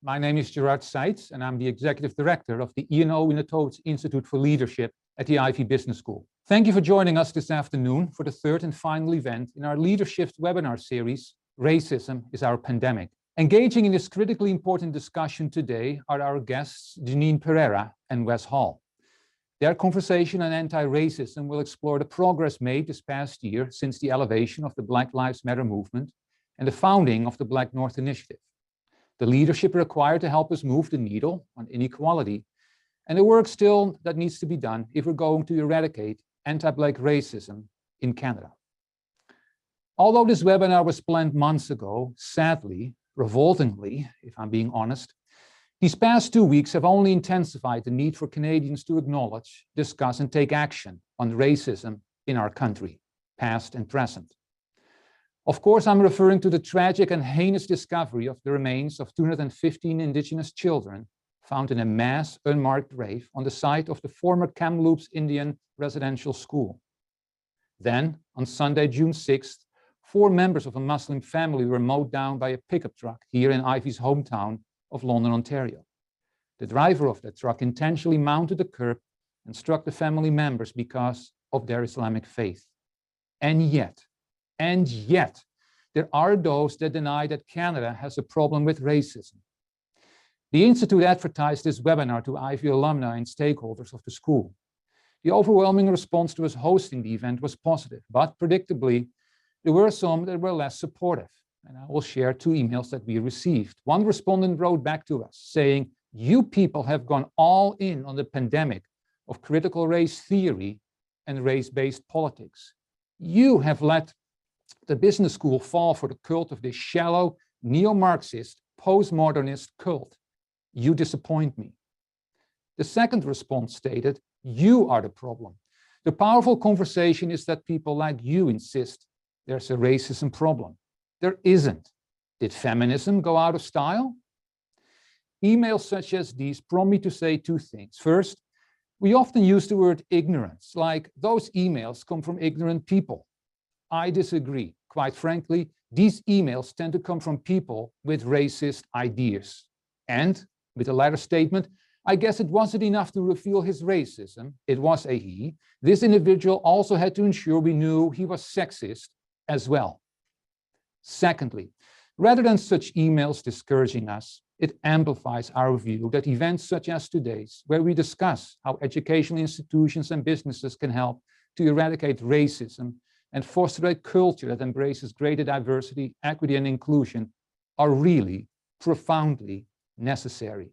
My name is Gerard Seitz, and I'm the Executive Director of the E&O Institute for Leadership at the Ivey Business School. Thank you for joining us this afternoon for the third and final event in our Leadership webinar series, Racism is Our Pandemic. Engaging in this critically important discussion today are our guests, Jeannine Pereira and Wes Hall. Their conversation on anti-racism will explore the progress made this past year since the elevation of the Black Lives Matter movement and the founding of the BlackNorth Initiative, the leadership required to help us move the needle on inequality, and the work still that needs to be done if we're going to eradicate anti-Black racism in Canada. Although this webinar was planned months ago, sadly, revoltingly, if I'm being honest, these past 2 weeks have only intensified the need for Canadians to acknowledge, discuss, and take action on racism in our country, past and present. Of course, I'm referring to the tragic and heinous discovery of the remains of 215 Indigenous children found in a mass unmarked grave on the site of the former Kamloops Indian Residential School. Then, on Sunday, June 6th, 4 members of a Muslim family were mowed down by a pickup truck here in Ivey's hometown of London, Ontario. The driver of that truck intentionally mounted the curb and struck the family members because of their Islamic faith. And yet, there are those that deny that Canada has a problem with racism. The Institute advertised this webinar to Ivey alumni and stakeholders of the school. The overwhelming response to us hosting the event was positive, but predictably, there were some that were less supportive. And I will share 2 emails that we received. One respondent wrote back to us saying, "You people have gone all in on the pandemic of critical race theory and race-based politics. You have let the business school fall for the cult of this shallow, neo-Marxist, postmodernist cult. You disappoint me." The second response stated, "You are the problem. The powerful conversation is that people like you insist there's a racism problem. There isn't. Did feminism go out of style?" Emails such as these prompt me to say 2 things. First, we often use the word ignorance, like those emails come from ignorant people. I disagree. Quite frankly, these emails tend to come from people with racist ideas. And with the latter statement, I guess it wasn't enough to reveal his racism. It was a he. This individual also had to ensure we knew he was sexist as well. Secondly, rather than such emails discouraging us, it amplifies our view that events such as today's, where we discuss how educational institutions and businesses can help to eradicate racism and foster a culture that embraces greater diversity, equity, and inclusion, are really profoundly necessary.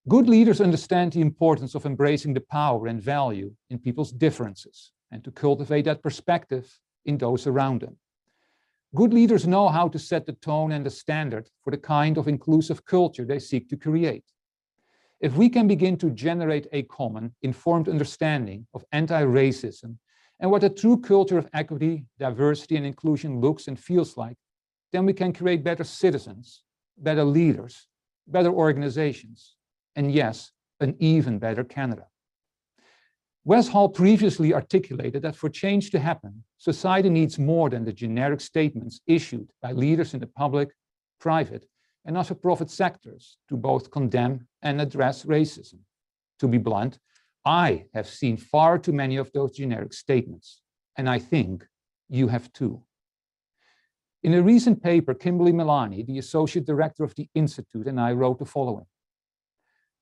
Good leaders understand the importance of embracing the power and value in people's differences and to cultivate that perspective in those around them. Good leaders know how to set the tone and the standard for the kind of inclusive culture they seek to create. If we can begin to generate a common, informed understanding of anti-racism and what a true culture of equity, diversity, and inclusion looks and feels like, then we can create better citizens, better leaders, better organizations, and yes, an even better Canada. Wes Hall previously articulated that for change to happen, society needs more than the generic statements issued by leaders in the public, private, and not-for-profit sectors to both condemn and address racism. To be blunt, I have seen far too many of those generic statements, and I think you have too. In a recent paper, Kimberly Milani, the Associate Director of the Institute, and I wrote the following.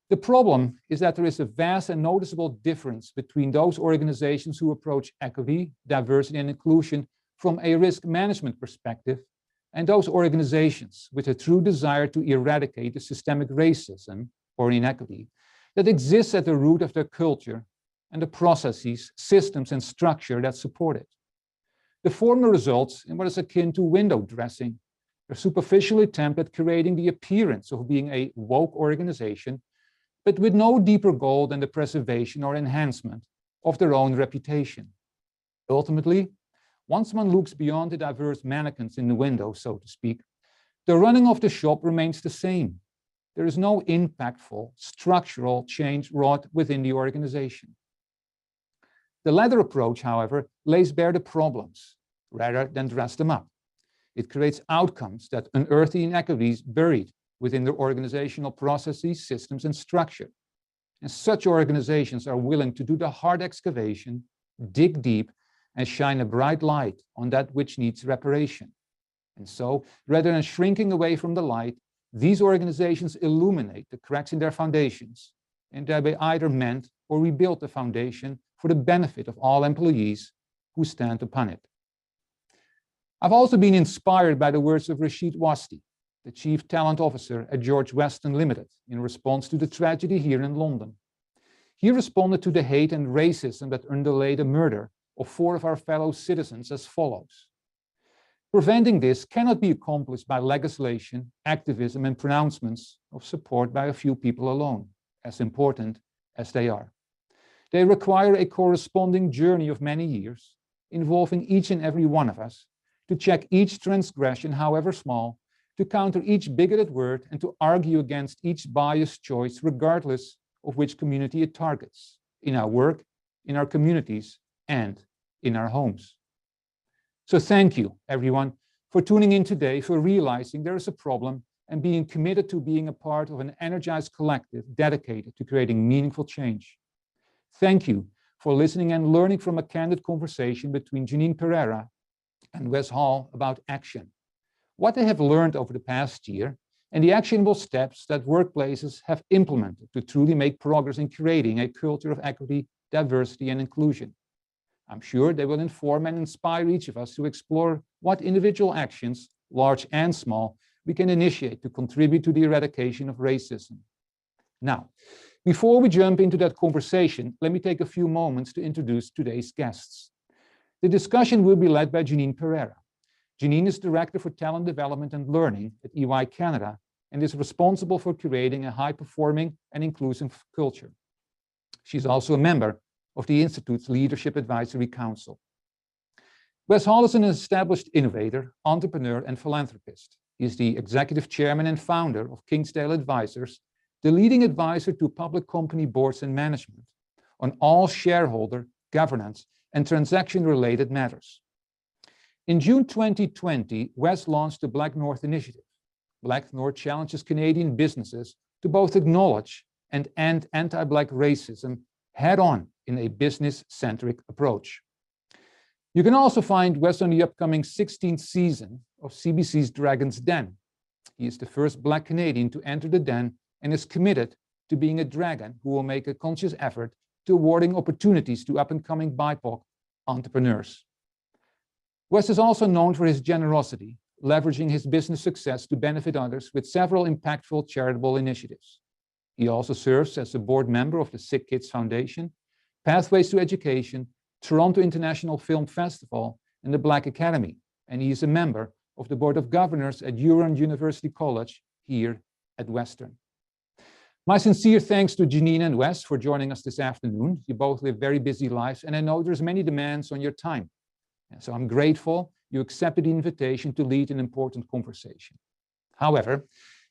The problem is that there is a vast and noticeable difference between those organizations who approach equity, diversity, and inclusion from a risk management perspective and those organizations with a true desire to eradicate the systemic racism or inequity that exists at the root of their culture and the processes, systems, and structure that support it. The former results in what is akin to window dressing, a superficial attempt at creating the appearance of being a woke organization, but with no deeper goal than the preservation or enhancement of their own reputation. Ultimately, once one looks beyond the diverse mannequins in the window, so to speak, the running of the shop remains the same. There is no impactful, structural change wrought within the organization. The latter approach, however, lays bare the problems rather than dress them up. It creates outcomes that unearth the inequities buried within their organizational processes, systems, and structure. And such organizations are willing to do the hard excavation, dig deep, and shine a bright light on that which needs reparation. And so, rather than shrinking away from the light, these organizations illuminate the cracks in their foundations, and thereby either mend or rebuild the foundation for the benefit of all employees who stand upon it. I've also been inspired by the words of Rashid Wasti, the Chief Talent Officer at George Weston Limited, in response to the tragedy here in London. He responded to the hate and racism that underlay the murder of 4 of our fellow citizens as follows: preventing this cannot be accomplished by legislation, activism, and pronouncements of support by a few people alone, as important as they are. They require a corresponding journey of many years, involving each and every one of us, to check each transgression, however small, to counter each bigoted word, and to argue against each biased choice, regardless of which community it targets, in our work, in our communities, and in our homes. So thank you, everyone, for tuning in today, for realizing there is a problem, and being committed to being a part of an energized collective dedicated to creating meaningful change. Thank you for listening and learning from a candid conversation between Jeannine Pereira and Wes Hall about action, what they have learned over the past year, and the actionable steps that workplaces have implemented to truly make progress in creating a culture of equity, diversity, and inclusion. I'm sure they will inform and inspire each of us to explore what individual actions, large and small, we can initiate to contribute to the eradication of racism. Now, before we jump into that conversation, let me take a few moments to introduce today's guests. The discussion will be led by Jeannine Pereira. Jeannine is Director for Talent Development and Learning at EY Canada and is responsible for creating a high-performing and inclusive culture. She's also a member of the Institute's Leadership Advisory Council. Wes Hall is an established innovator, entrepreneur, and philanthropist. He is the executive chairman and founder of Kingsdale Advisors, the leading advisor to public company boards and management on all shareholder, governance, and transaction-related matters. In June 2020, Wes launched the BlackNorth Initiative. BlackNorth challenges Canadian businesses to both acknowledge and end anti-Black racism head-on in a business-centric approach. You can also find Wes on the upcoming 16th season of CBC's Dragon's Den. He is the first Black Canadian to enter the den and is committed to being a dragon who will make a conscious effort to awarding opportunities to up-and-coming BIPOC entrepreneurs. Wes is also known for his generosity, leveraging his business success to benefit others with several impactful charitable initiatives. He also serves as a board member of the Sick Kids Foundation, Pathways to Education, Toronto International Film Festival, and the Black Academy, and he is a member of the Board of Governors at Huron University College here at Western. My sincere thanks to Jeannine and Wes for joining us this afternoon. You both live very busy lives, and I know there's many demands on your time. And so I'm grateful you accepted the invitation to lead an important conversation. However,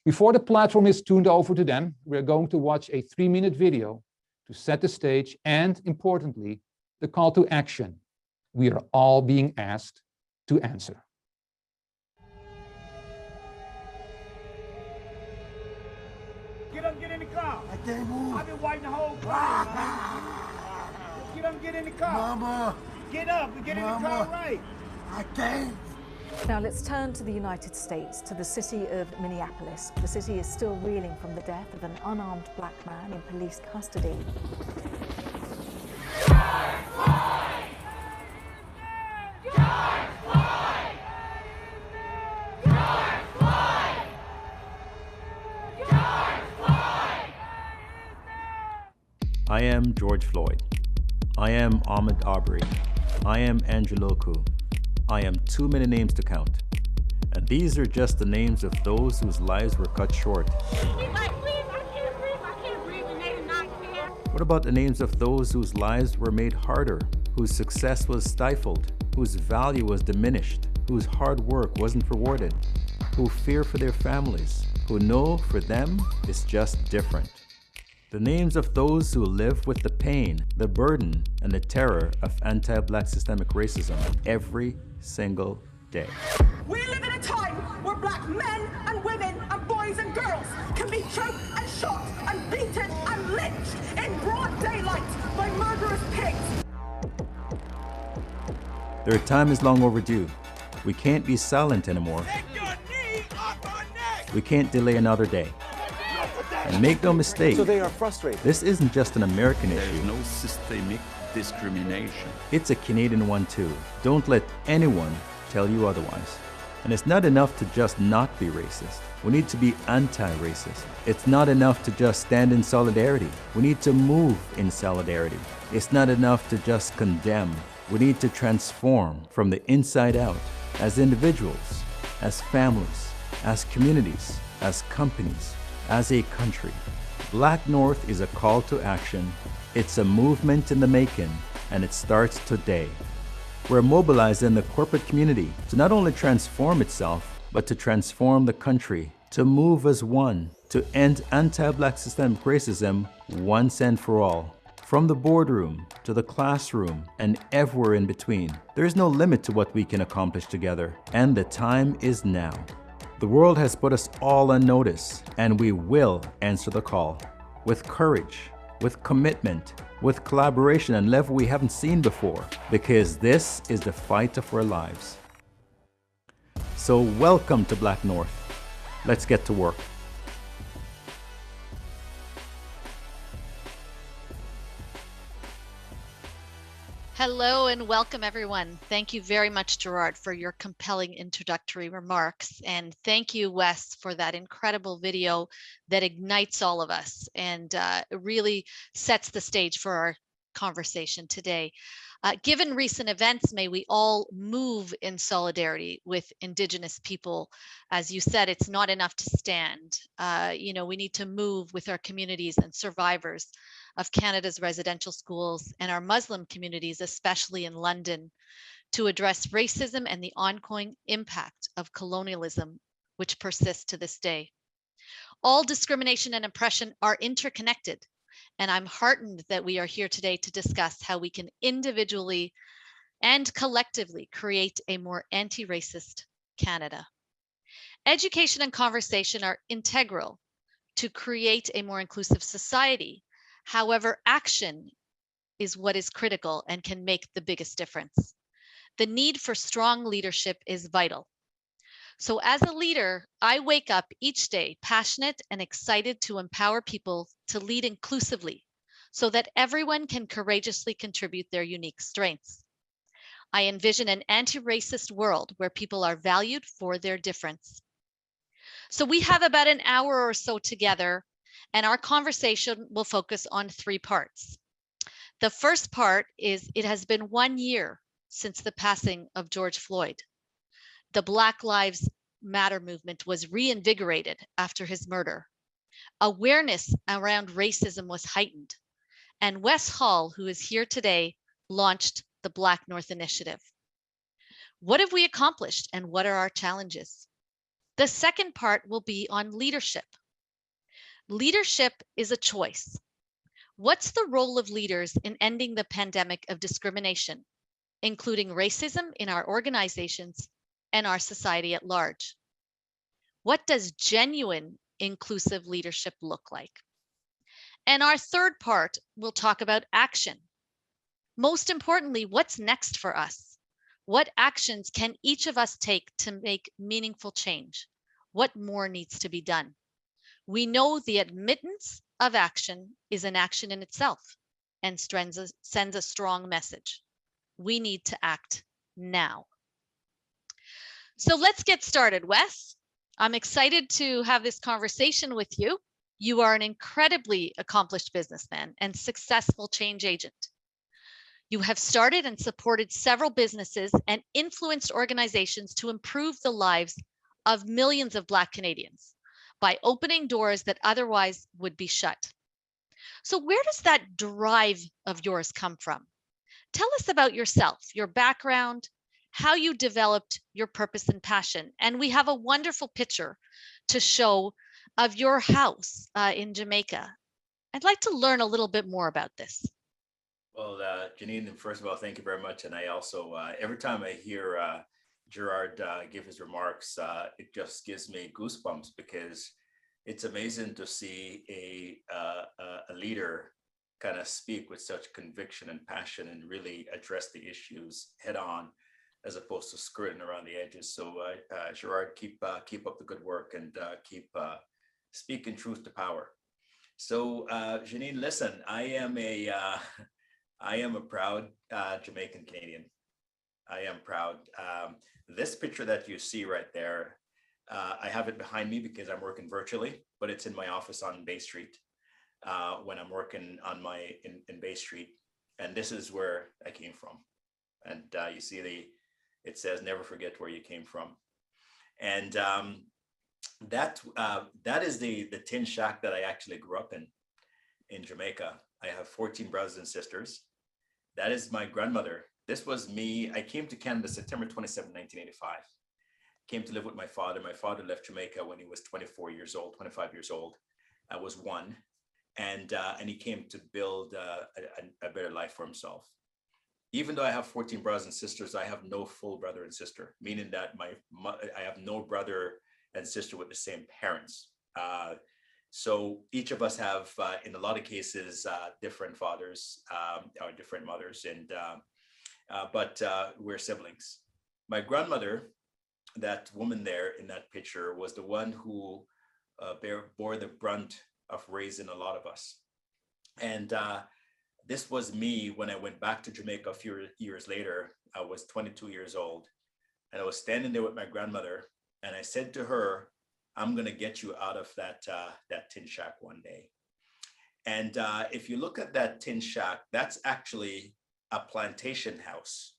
before the platform is tuned over to them, we're going to watch a 3-minute video to set the stage and, importantly, the call to action we are all being asked to answer. Get up, get in the car. I can't move. I've been waiting the whole time, man. Get up, get in the car. Mama. Get up and get in the car right. I can't. Now let's turn to the United States, to the city of Minneapolis. The city is still reeling from the death of an unarmed Black man in police custody. I am George Floyd. I am Ahmaud Arbery. I am Angeloku. I am too many names to count. And these are just the names of those whose lives were cut short. He's like, please, I can't breathe, and they did not care. What about the names of those whose lives were made harder, whose success was stifled, whose value was diminished, whose hard work wasn't rewarded, who fear for their families, who know for them it's just different? The names of those who live with the pain, the burden, and the terror of anti-Black systemic racism every single day. We live in a time where Black men and women and boys and girls can be choked and shot and beaten and lynched in broad daylight by murderous pigs. Their time is long overdue. We can't be silent anymore. Take your knee off our neck! We can't delay another day. And make no mistake, So they are frustrated. this isn't just an American There is issue. no systemic discrimination. It's a Canadian one too. Don't let anyone tell you otherwise. And it's not enough to just not be racist. We need to be anti-racist. It's not enough to just stand in solidarity. We need to move in solidarity. It's not enough to just condemn. We need to transform from the inside out, as individuals, as families, as communities, as companies, as a country. BlackNorth is a call to action. It's a movement in the making, and it starts today. We're mobilizing the corporate community to not only transform itself, but to transform the country, to move as one, to end anti-Black systemic racism once and for all. From the boardroom to the classroom and everywhere in between, there is no limit to what we can accomplish together, and the time is now. The world has put us all on notice, and we will answer the call with courage, with commitment, with collaboration and level we haven't seen before, because this is the fight of our lives. So welcome to BlackNorth. Let's get to work. Hello and welcome everyone. Thank you very much, Gerard, for your compelling introductory remarks. And thank you, Wes, for that incredible video that ignites all of us and really sets the stage for our conversation today. Given recent events, may we all move in solidarity with Indigenous people. As you said, it's not enough to stand. We need to move with our communities and survivors of Canada's residential schools and our Muslim communities, especially in London, to address racism and the ongoing impact of colonialism, which persists to this day. All discrimination and oppression are interconnected, and I'm heartened that we are here today to discuss how we can individually and collectively create a more anti-racist Canada. Education and conversation are integral to create a more inclusive society. However, action is what is critical and can make the biggest difference. The need for strong leadership is vital. So as a leader, I wake up each day passionate and excited to empower people to lead inclusively so that everyone can courageously contribute their unique strengths. I envision an anti-racist world where people are valued for their difference. So we have about an hour or so together, and our conversation will focus on three parts. The first part is it has been 1 year since the passing of George Floyd. The Black Lives Matter movement was reinvigorated after his murder. Awareness around racism was heightened. And Wes Hall, who is here today, launched the BlackNorth Initiative. What have we accomplished and what are our challenges? The second part will be on leadership. Leadership is a choice. What's the role of leaders in ending the pandemic of discrimination, including racism in our organizations and our society at large? What does genuine inclusive leadership look like? And our third part will talk about action. Most importantly, what's next for us? What actions can each of us take to make meaningful change? What more needs to be done? We know the admittance of action is an action in itself and sends a strong message. We need to act now. So let's get started, Wes. I'm excited to have this conversation with you. You are an incredibly accomplished businessman and successful change agent. You have started and supported several businesses and influenced organizations to improve the lives of millions of Black Canadians by opening doors that otherwise would be shut. So where does that drive of yours come from? Tell us about yourself, your background, how you developed your purpose and passion. And we have a wonderful picture to show of your house in Jamaica. I'd like to learn a little bit more about this. Well, Jeannine, first of all, thank you very much. And I also, every time I hear Gerard give his remarks, it just gives me goosebumps because it's amazing to see a leader kind of speak with such conviction and passion and really address the issues head on, as opposed to skirting around the edges. So Gerard, keep up the good work and keep speaking truth to power. So Jeannine, listen, I am a proud Jamaican Canadian. I am proud. This picture that you see right there, I have it behind me because I'm working virtually, but it's in my office on Bay Street when I'm working on in Bay Street. And this is where I came from. And you see it says, never forget where you came from. And that is the tin shack that I actually grew up in Jamaica. I have 14 brothers and sisters. That is my grandmother. This was me. I came to Canada September 27, 1985. Came to live with my father. My father left Jamaica when he was 25 years old. I was 1. And he came to build a better life for himself. Even though I have 14 brothers and sisters, I have no full brother and sister, meaning that I have no brother and sister with the same parents. So each of us have, in a lot of cases, different fathers or different mothers, but we're siblings. My grandmother, that woman there in that picture, was the one who bore the brunt of raising a lot of us. And this was me when I went back to Jamaica a few years later. I was 22 years old, and I was standing there with my grandmother, and I said to her, I'm going to get you out of that tin shack one day. And if you look at that tin shack, that's actually a plantation house.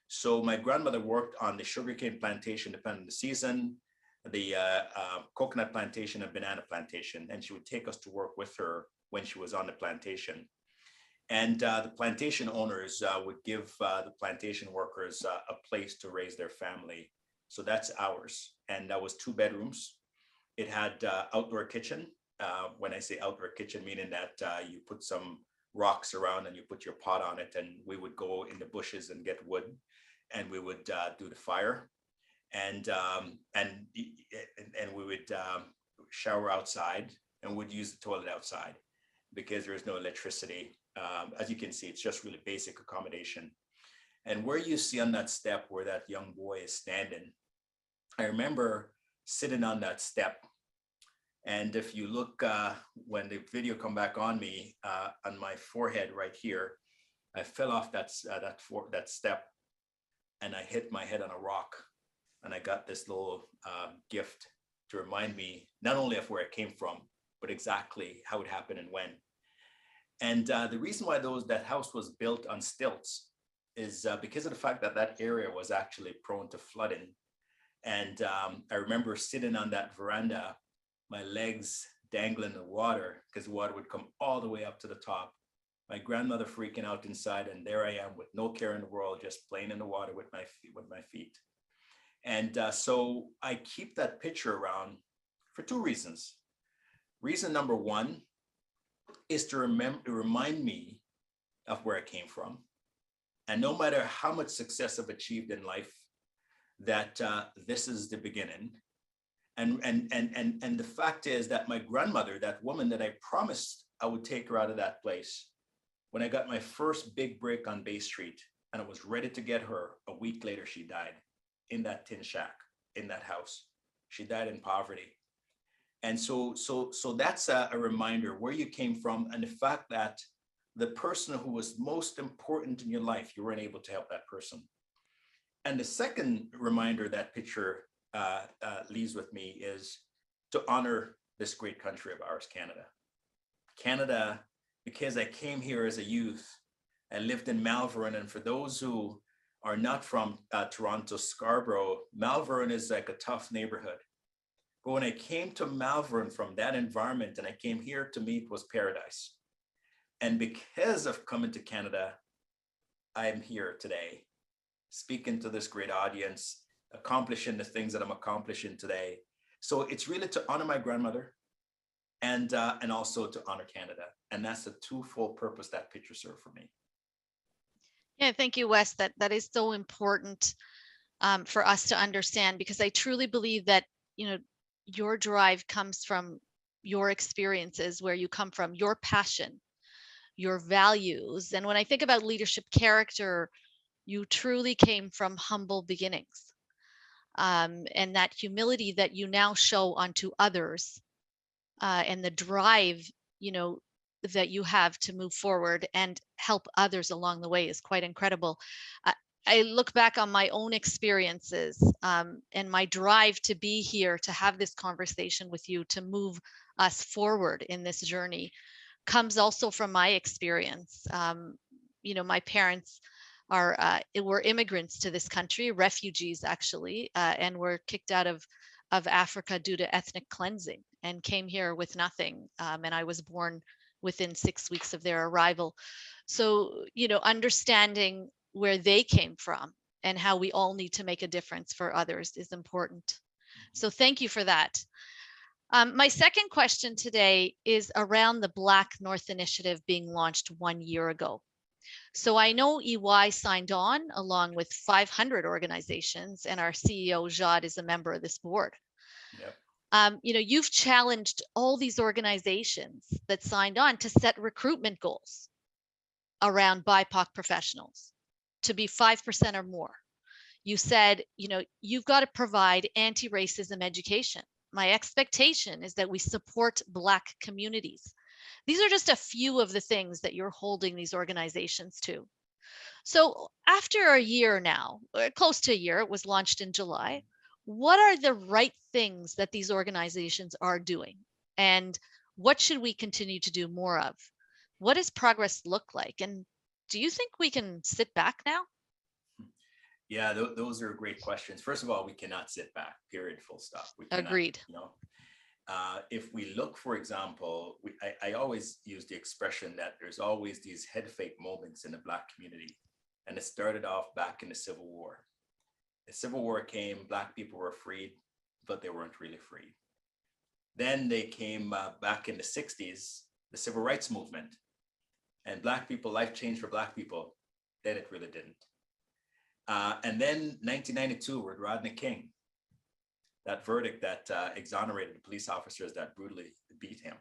So my grandmother worked on the sugarcane plantation, depending on the season, the coconut plantation and banana plantation, and she would take us to work with her when she was on the plantation. And the plantation owners would give the plantation workers a place to raise their family. So that's ours. And that was 2 bedrooms. It had outdoor kitchen. When I say outdoor kitchen, meaning that you put some rocks around and you put your pot on it, and we would go in the bushes and get wood, and we would do the fire, and we would shower outside, and would use the toilet outside because there is no electricity. As you can see, it's just really basic accommodation. And where you see on that step where that young boy is standing, I remember sitting on that step. And if you look, when the video come back on me, on my forehead right here, I fell off that step, and I hit my head on a rock. And I got this little gift to remind me not only of where it came from, but exactly how it happened and when. And the reason why that house was built on stilts is because of the fact that that area was actually prone to flooding. And I remember sitting on that veranda, my legs dangling in the water because the water would come all the way up to the top. My grandmother freaking out inside, and there I am with no care in the world, just playing in the water with my feet. And so I keep that picture around for 2 reasons. Reason number 1 is to remind me of where I came from. And no matter how much success I've achieved in life, that this is the beginning. And the fact is that my grandmother, that woman that I promised I would take her out of that place, when I got my first big break on Bay Street and I was ready to get her, a week later, she died in that tin shack, in that house. She died in poverty. And so that's a reminder where you came from, and the fact that the person who was most important in your life, you weren't able to help that person. And the second reminder that picture leaves with me is to honor this great country of ours, Canada. Canada, because I came here as a youth, I lived in Malvern, and for those who are not from Toronto, Scarborough, Malvern is like a tough neighborhood. But when I came to Malvern from that environment and I came here, to me, it was paradise. And because of coming to Canada, I am here today, speaking to this great audience, accomplishing the things that I'm accomplishing today. So it's really to honor my grandmother and also to honor Canada. And that's the twofold purpose that picture served for me. Yeah, thank you, Wes. That is so important for us to understand, because I truly believe that, your drive comes from your experiences, where you come from, your passion, your values. And when I think about leadership character, you truly came from humble beginnings. And that humility that you now show onto others, and the drive, that you have to move forward and help others along the way is quite incredible. I look back on my own experiences, and my drive to be here, to have this conversation with you, to move us forward in this journey, comes also from my experience. My parents were immigrants to this country, refugees actually, and were kicked out of Africa due to ethnic cleansing, and came here with nothing. And I was born within 6 weeks of their arrival. So, understanding where they came from and how we all need to make a difference for others is important. So thank you for that. My second question today is around the BlackNorth Initiative being launched 1 year ago. So I know EY signed on along with 500 organizations, and our CEO, Jad, is a member of this board. Yep. You've challenged all these organizations that signed on to set recruitment goals around BIPOC professionals to be 5% or more. You said, you've got to provide anti-racism education. My expectation is that we support Black communities. These are just a few of the things that you're holding these organizations to. So after a year now, or close to a year, it was launched in July, what are the right things that these organizations are doing? And what should we continue to do more of? What does progress look like? And do you think we can sit back now? Yeah, those are great questions. First of all, we cannot sit back, period, full stop. We cannot, Agreed. If we look, for example, I always use the expression that there's always these head fake moments in the Black community. And it started off back in the Civil War. The Civil War came, Black people were freed, but they weren't really freed. Then they came back in the 60s, the Civil Rights Movement. And Black people, life changed for Black people. Then it really didn't. And then 1992 with Rodney King, that verdict that exonerated the police officers that brutally beat him.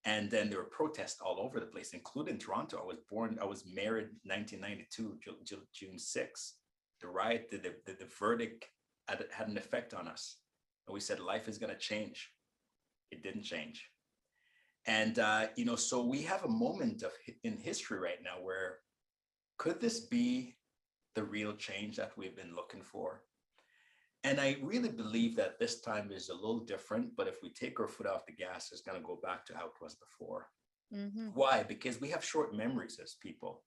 And then there were protests all over the place, including Toronto. I was married 1992, June 6th. The riot, the verdict had an effect on us. And we said, life is gonna change. It didn't change. And, so we have a moment in history right now where, could this be the real change that we've been looking for? And I really believe that this time is a little different, but if we take our foot off the gas, it's going to go back to how it was before. Mm-hmm. Why? Because we have short memories as people.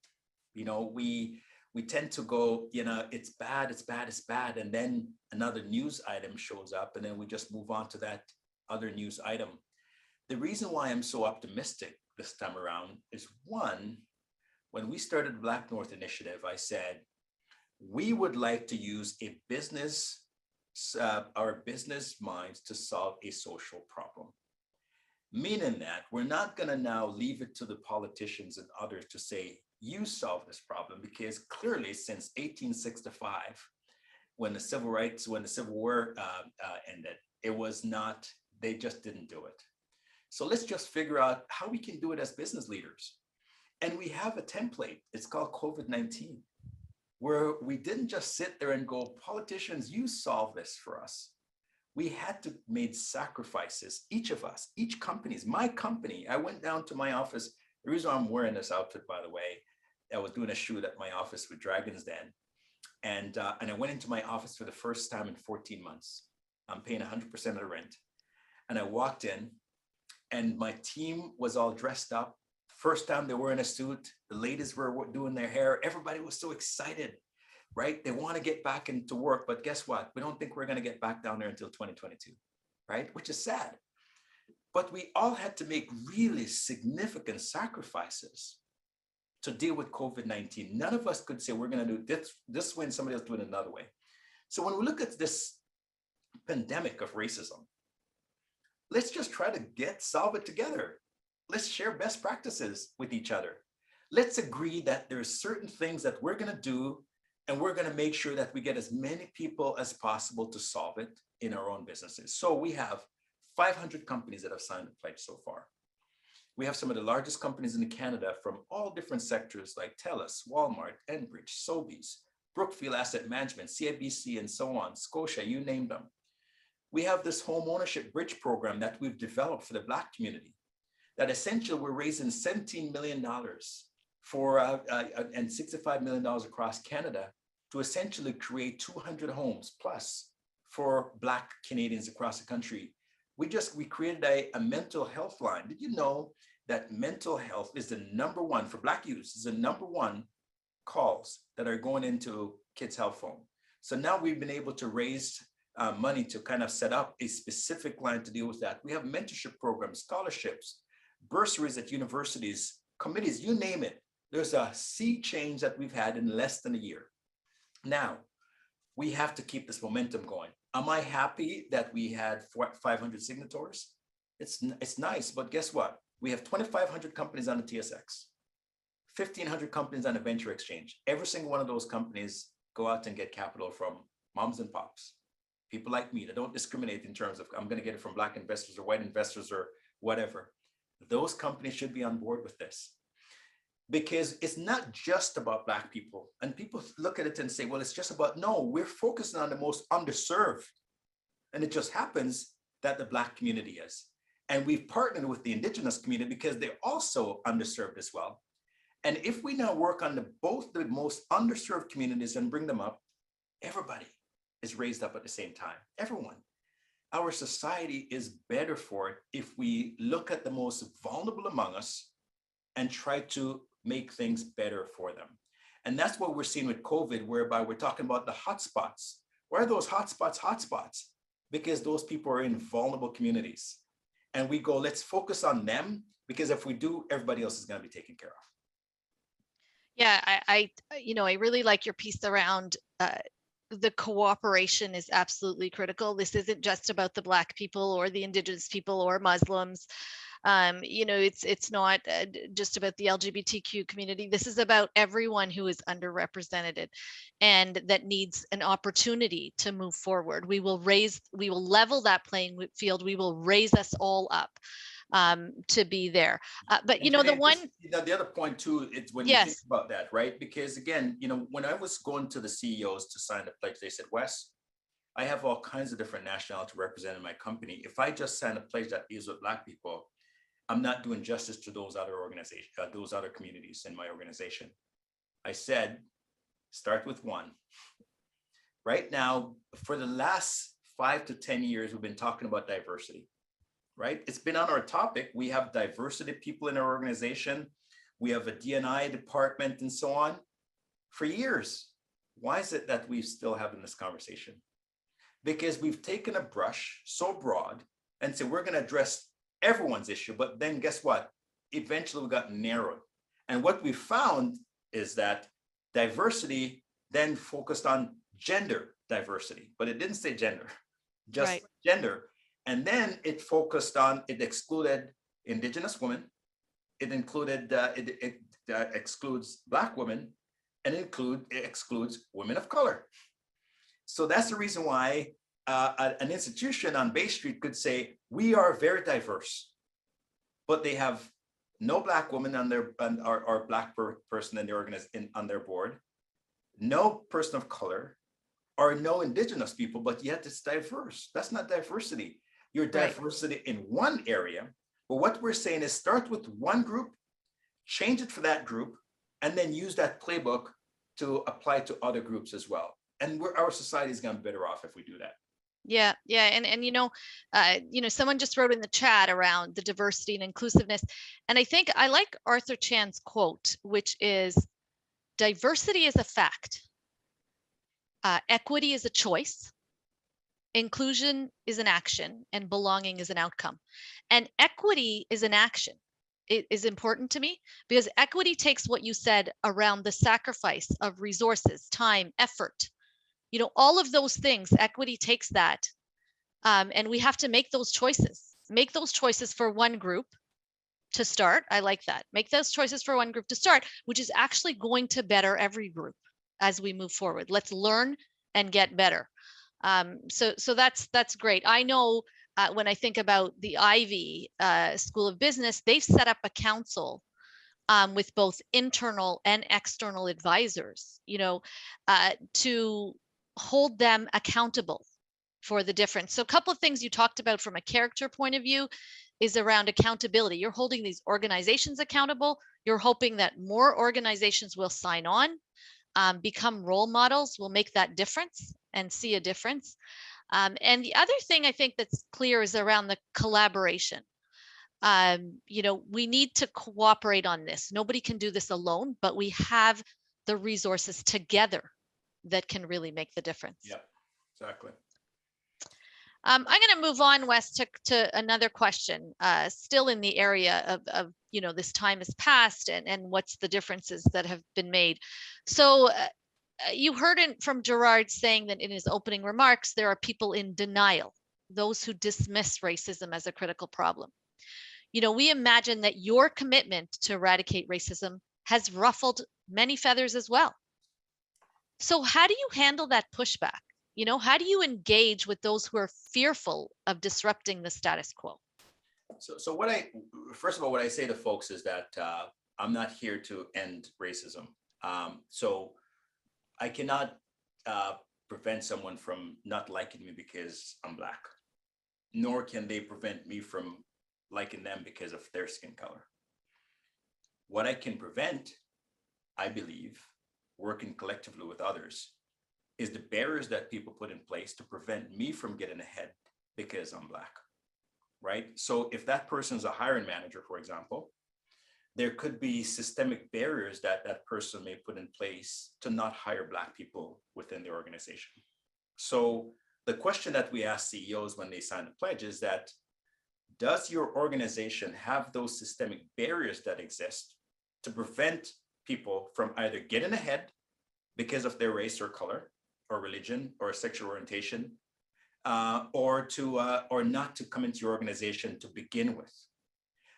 We tend to go, it's bad, it's bad, it's bad. And then another news item shows up, and then we just move on to that other news item. The reason why I'm so optimistic this time around is, one, when we started the BlackNorth Initiative, I said, we would like to use our business minds to solve a social problem. Meaning that we're not going to now leave it to the politicians and others to say, you solve this problem, because clearly since 1865, when the Civil War ended, it was not, they just didn't do it. So let's just figure out how we can do it as business leaders. And we have a template, it's called COVID-19. Where we didn't just sit there and go, politicians, you solve this for us. We had to make sacrifices, each of us, each companies, my company. I went down to my office. The reason I'm wearing this outfit, by the way, I was doing a shoot at my office with Dragon's Den. And I went into my office for the first time in 14 months. I'm paying 100% of the rent. And I walked in, and my team was all dressed up. First time they were in a suit, the ladies were doing their hair. Everybody was so excited, right? They want to get back into work, but guess what? We don't think we're going to get back down there until 2022, right? Which is sad. But we all had to make really significant sacrifices to deal with COVID-19. None of us could say we're going to do this way and somebody else do it another way. So when we look at this pandemic of racism, let's just try to solve it together. Let's share best practices with each other. Let's agree that there's certain things that we're going to do, and we're going to make sure that we get as many people as possible to solve it in our own businesses. So we have 500 companies that have signed the pledge so far. We have some of the largest companies in Canada from all different sectors like TELUS, Walmart, Enbridge, Sobeys, Brookfield Asset Management, CIBC, and so on, Scotia, you name them. We have this home ownership bridge program that we've developed for the Black community that essentially we're raising $17 million for and $65 million across Canada to essentially create 200 homes plus for Black Canadians across the country. We created a mental health line. Did you know that mental health is the #1 for Black youth, is the #1 calls that are going into Kids Health Phone. So now we've been able to raise money to kind of set up a specific line to deal with that. We have mentorship programs, scholarships, bursaries at universities, committees, you name it. There's a sea change that we've had in less than a year. Now, we have to keep this momentum going. Am I happy that we had 500 signatories? It's nice, but guess what? We have 2,500 companies on the TSX, 1,500 companies on the venture exchange. Every single one of those companies go out and get capital from moms and pops, people like me that don't discriminate in terms of I'm going to get it from Black investors or white investors or whatever. Those companies should be on board with this, because it's not just about Black people. And people look at it and say, well, it's just about, no, we're focusing on the most underserved. And it just happens that the Black community is. And we've partnered with the Indigenous community because they're also underserved as well. And if we now work on both the most underserved communities and bring them up, everybody is raised up at the same time, everyone. Our society is better for it if we look at the most vulnerable among us and try to make things better for them. And that's what we're seeing with COVID, whereby we're talking about the hotspots. Why are those hotspots hotspots? Because those people are in vulnerable communities. And we go, let's focus on them, because if we do, everybody else is going to be taken care of. Yeah, I really like your piece around the cooperation is absolutely critical. This isn't just about the Black people or the Indigenous people or Muslims. It's not just about the LGBTQ community. This is about everyone who is underrepresented and that needs an opportunity to move forward. We will level that playing field. We will raise us all up to be there. But the other point too, it's when you think about that, right? Because again, when I was going to the CEOs to sign the pledge, they said, Wes, I have all kinds of different nationalities represented in my company. If I just sign a pledge that deals with Black people, I'm not doing justice to those other organizations, those other communities in my organization. I said, start with one. Right now, for the last 5 to 10 years, we've been talking about diversity, right? It's been on our topic. We have diversity people in our organization. We have a D&I department and so on for years. Why is it that we're still having this conversation? Because we've taken a brush so broad and said, we're going to address everyone's issue, but then guess what? Eventually we got narrowed. And what we found is that diversity then focused on gender diversity, but it didn't say gender, just gender. And then it focused on, it excluded Indigenous women, it included, it excludes Black women, and it excludes women of color. So that's the reason why an institution on Bay Street could say, we are very diverse, but they have no Black woman on their, or Black person in the on their board, no person of color, or no Indigenous people, but yet it's diverse. That's not diversity. You're diversity in one area, but what we're saying is start with one group, change it for that group, and then use that playbook to apply to other groups as well. And our society is going to be better off if we do that. Yeah. And someone just wrote in the chat around the diversity and inclusiveness. And I think I like Arthur Chan's quote, which is, diversity is a fact. Equity is a choice. Inclusion is an action, and belonging is an outcome. And equity is an action. It is important to me because equity takes what you said around the sacrifice of resources, time, effort, all of those things. Equity takes that. And we have to make those choices for one group to start. I like that. Make those choices for one group to start, which is actually going to better every group as we move forward. Let's learn and get better. So that's great. I know When I think about the Ivey School of Business, they've set up a council with both internal and external advisors, to hold them accountable for the difference. So a couple of things you talked about from a character point of view is around accountability. You're holding these organizations accountable. You're hoping that more organizations will sign on, become role models, will make that difference and see a difference. And the other thing I think that's clear is around the collaboration. We need to cooperate on this. Nobody can do this alone, but we have the resources together that can really make the difference. Yeah, exactly. I'm going to move on, Wes, to another question, still in the area of this time has passed and what's the differences that have been made. So you heard from Gerard saying that in his opening remarks, there are people in denial, those who dismiss racism as a critical problem. We imagine that your commitment to eradicate racism has ruffled many feathers as well. So how do you handle that pushback? How do you engage with those who are fearful of disrupting the status quo? So first of all, what I say to folks is that I'm not here to end racism. So I cannot prevent someone from not liking me because I'm Black, nor can they prevent me from liking them because of their skin color. What I can prevent, I believe, working collectively with others, is the barriers that people put in place to prevent me from getting ahead because I'm Black, right? So if that person's a hiring manager, for example, there could be systemic barriers that that person may put in place to not hire Black people within the organization. So the question that we ask CEOs when they sign the pledge is that, does your organization have those systemic barriers that exist to prevent people from either getting ahead because of their race or color or religion or sexual orientation, or not to come into your organization to begin with?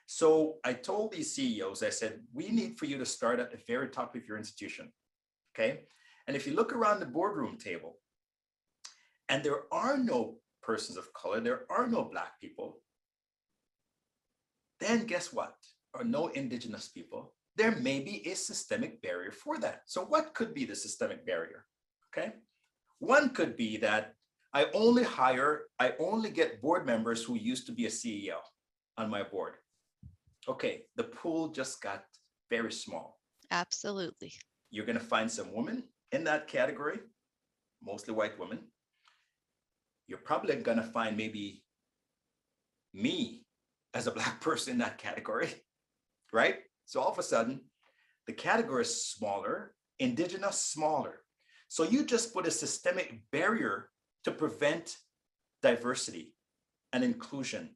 So I told these CEOs, I said, we need for you to start at the very top of your institution, okay? And if you look around the boardroom table, and there are no persons of color, there are no Black people, then guess what? Or no Indigenous people, there may be a systemic barrier for that. So what could be the systemic barrier? Okay. One could be that I only get board members who used to be a CEO on my board. Okay, the pool just got very small. Absolutely. You're going to find some women in that category, mostly white women. You're probably going to find maybe me as a Black person in that category, right? So all of a sudden, the category is smaller, Indigenous smaller. So you just put a systemic barrier to prevent diversity and inclusion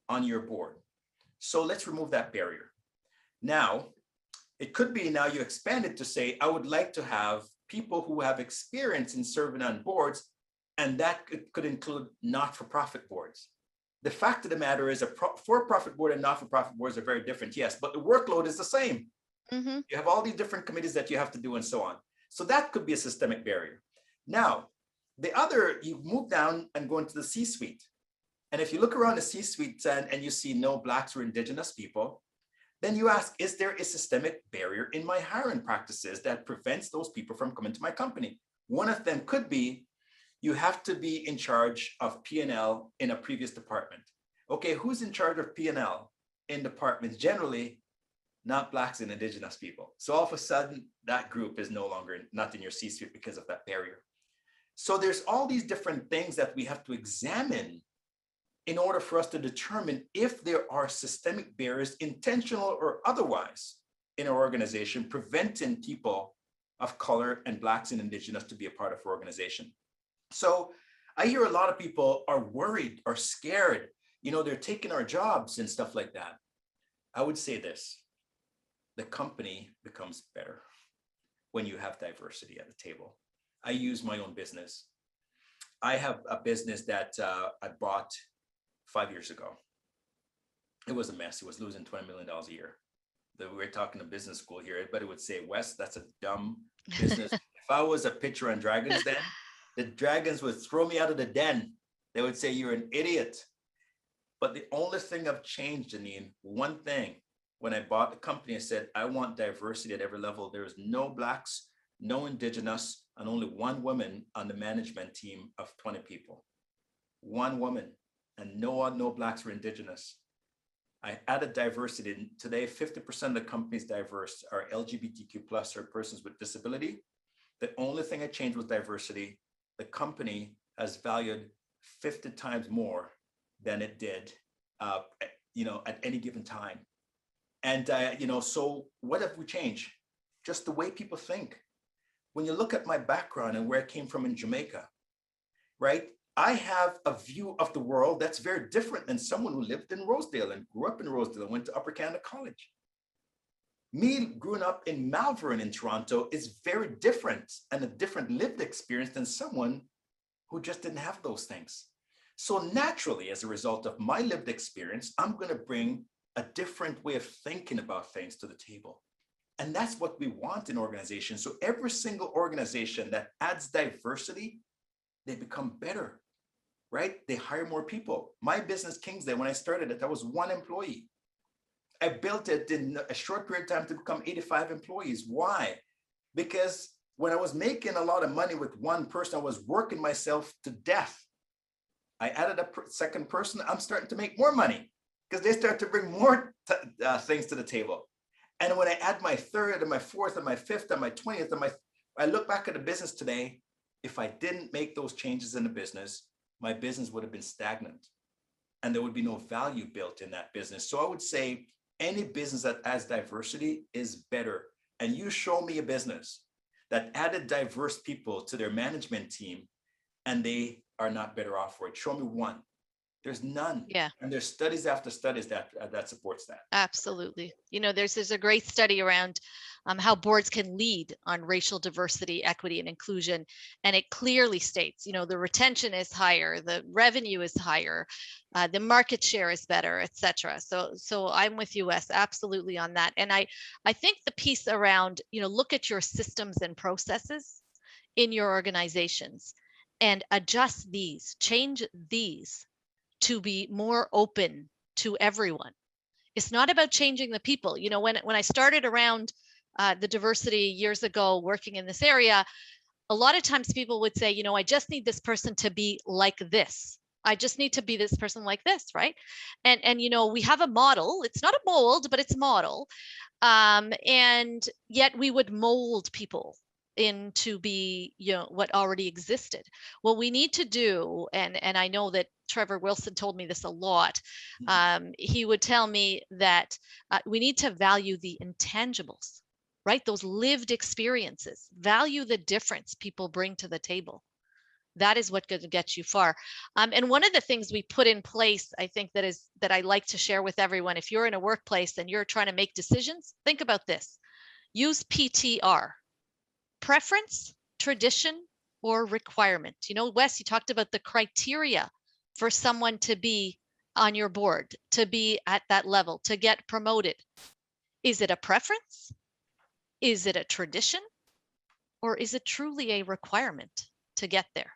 on your board. So let's remove that barrier. Now, it could be now you expand it to say, I would like to have people who have experience in serving on boards, and that could include not-for-profit boards. The fact of the matter is a for-profit board and not-for-profit boards are very different, yes, but the workload is the same. Mm-hmm. You have all these different committees that you have to do and so on. So that could be a systemic barrier. Now, you move down and go into the C-suite. And if you look around the C-suite and you see no Blacks or Indigenous people, then you ask, is there a systemic barrier in my hiring practices that prevents those people from coming to my company? One of them could be, you have to be in charge of P&L in a previous department. Okay, who's in charge of P&L in departments? Generally, not Blacks and Indigenous people. So all of a sudden, that group is no longer not in your C-suite because of that barrier. So there's all these different things that we have to examine in order for us to determine if there are systemic barriers, intentional or otherwise, in our organization, preventing people of color and Blacks and Indigenous to be a part of our organization. So I hear a lot of people are worried or scared, they're taking our jobs and stuff like that. I would say this, the company becomes better when you have diversity at the table. I use my own business. I have a business that I bought 5 years ago. It was a mess. It was losing $20 million a year. We're talking to business school here. Everybody would say, Wes, that's a dumb business. If I was a pitcher on Dragons Den, the Dragons would throw me out of the den. They would say, you're an idiot. But the only thing I've changed, Jeannine, one thing, when I bought the company, I said, I want diversity at every level. There's no Blacks, no Indigenous, and only one woman on the management team of 20 people. One woman, and no Blacks or Indigenous. I added diversity. Today, 50% of the companies diverse are LGBTQ plus or persons with disability. The only thing I changed was diversity. The company has valued 50 times more than it did, at any given time. And, so what have we changed? Just the way people think. When you look at my background and where I came from in Jamaica, right? I have a view of the world that's very different than someone who lived in Rosedale and grew up in Rosedale and went to Upper Canada College. Me growing up in Malvern in Toronto is very different and a different lived experience than someone who just didn't have those things. So naturally, as a result of my lived experience, I'm going to bring a different way of thinking about things to the table. And that's what we want in organizations. So every single organization that adds diversity, they become better, right? They hire more people. My business, Kingsdale, when I started it, I was 1 employee. I built it in a short period of time to become 85 employees. Why? Because when I was making a lot of money with one person, I was working myself to death. I added a second person, I'm starting to make more money because they start to bring more things to the table. And when I add my third and my fourth and my fifth and my 20th, I look back at the business today, if I didn't make those changes in the business, my business would have been stagnant and there would be no value built in that business. So I would say any business that adds diversity is better. And you show me a business that added diverse people to their management team and they are not better off for it. Show me one. There's none. Yeah. And there's studies after studies that supports that. Absolutely. There's a great study around how boards can lead on racial diversity, equity, and inclusion. And it clearly states, the retention is higher, the revenue is higher, the market share is better, et cetera. So I'm with you, Wes, absolutely on that. And I think the piece around, look at your systems and processes in your organizations and adjust these, change these to be more open to everyone. It's not about changing the people. When I started around the diversity years ago working in this area, a lot of times people would say, I just need this person to be like this. I just need to be this person like this, right? And we have a model. It's not a mold, but it's a model. And yet we would mold people into be what already existed. What we need to do, and I know that Trevor Wilson told me this a lot, he would tell me that we need to value the intangibles, right? Those lived experiences, value the difference people bring to the table. That is what could get you far. And one of the things we put in place, I think that I like to share with everyone, if you're in a workplace and you're trying to make decisions, think about this. Use PTR. Preference, tradition, or requirement. Wes, you talked about the criteria for someone to be on your board, to be at that level, to get promoted. Is it a preference? Is it a tradition? Or is it truly a requirement to get there?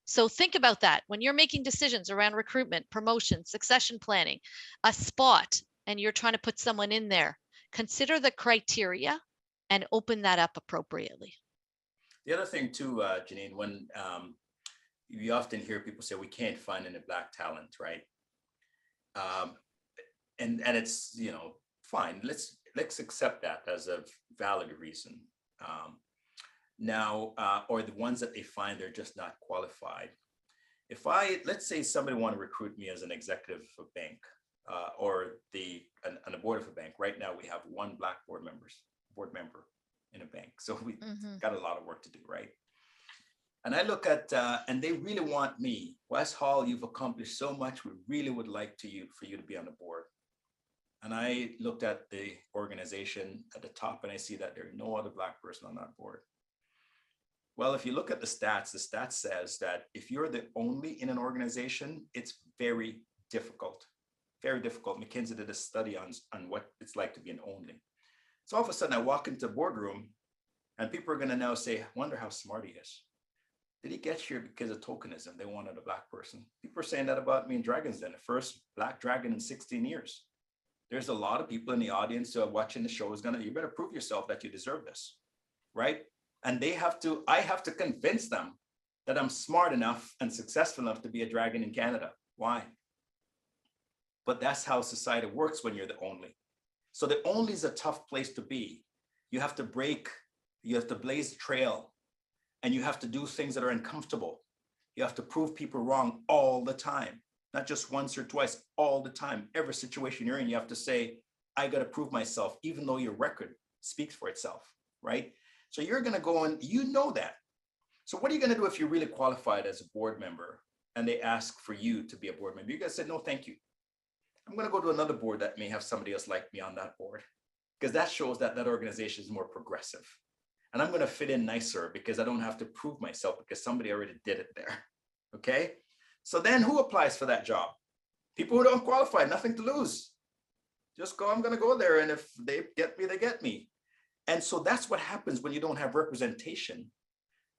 So think about that when you're making decisions around recruitment, promotion, succession planning, a spot, and you're trying to put someone in there. Consider the criteria and open that up appropriately. The other thing too, Jeannine, when you often hear people say we can't find any Black talent, right? And it's fine. Let's accept that as a valid reason. Or the ones that they find they're just not qualified. Let's say somebody want to recruit me as an executive of a bank or on the board of a bank. Right now we have 1 Black board member in a bank. So we got a lot of work to do, right? And I look at, and they really want me. Wes Hall, you've accomplished so much. We really would like for you to be on the board. And I looked at the organization at the top and I see that there's no other Black person on that board. Well, if you look at the stats says that if you're the only in an organization, it's very difficult, very difficult. McKinsey did a study on what it's like to be an only. So all of a sudden I walk into a boardroom and people are going to now say, I wonder how smart he is. Did he get here because of tokenism? They wanted a Black person. People are saying that about me in Dragon's Den, the first Black dragon in 16 years. There's a lot of people in the audience who are watching the show you better prove yourself that you deserve this, right? And I have to convince them that I'm smart enough and successful enough to be a dragon in Canada. Why? But that's how society works when you're the only. So the only is a tough place to be. You have to blaze a trail, and you have to do things that are uncomfortable. You have to prove people wrong all the time, not just once or twice, all the time. Every situation you're in, you have to say, I got to prove myself, even though your record speaks for itself, right? So you're going to go and you know that. So what are you going to do if you're really qualified as a board member and they ask for you to be a board member? You're going to say, no, thank you. I'm going to go to another board that may have somebody else like me on that board, because that shows that that organization is more progressive. And I'm going to fit in nicer because I don't have to prove myself because somebody already did it there. Okay. So then who applies for that job? People who don't qualify, nothing to lose. Just go, I'm going to go there. And if they get me, they get me. And so that's what happens when you don't have representation.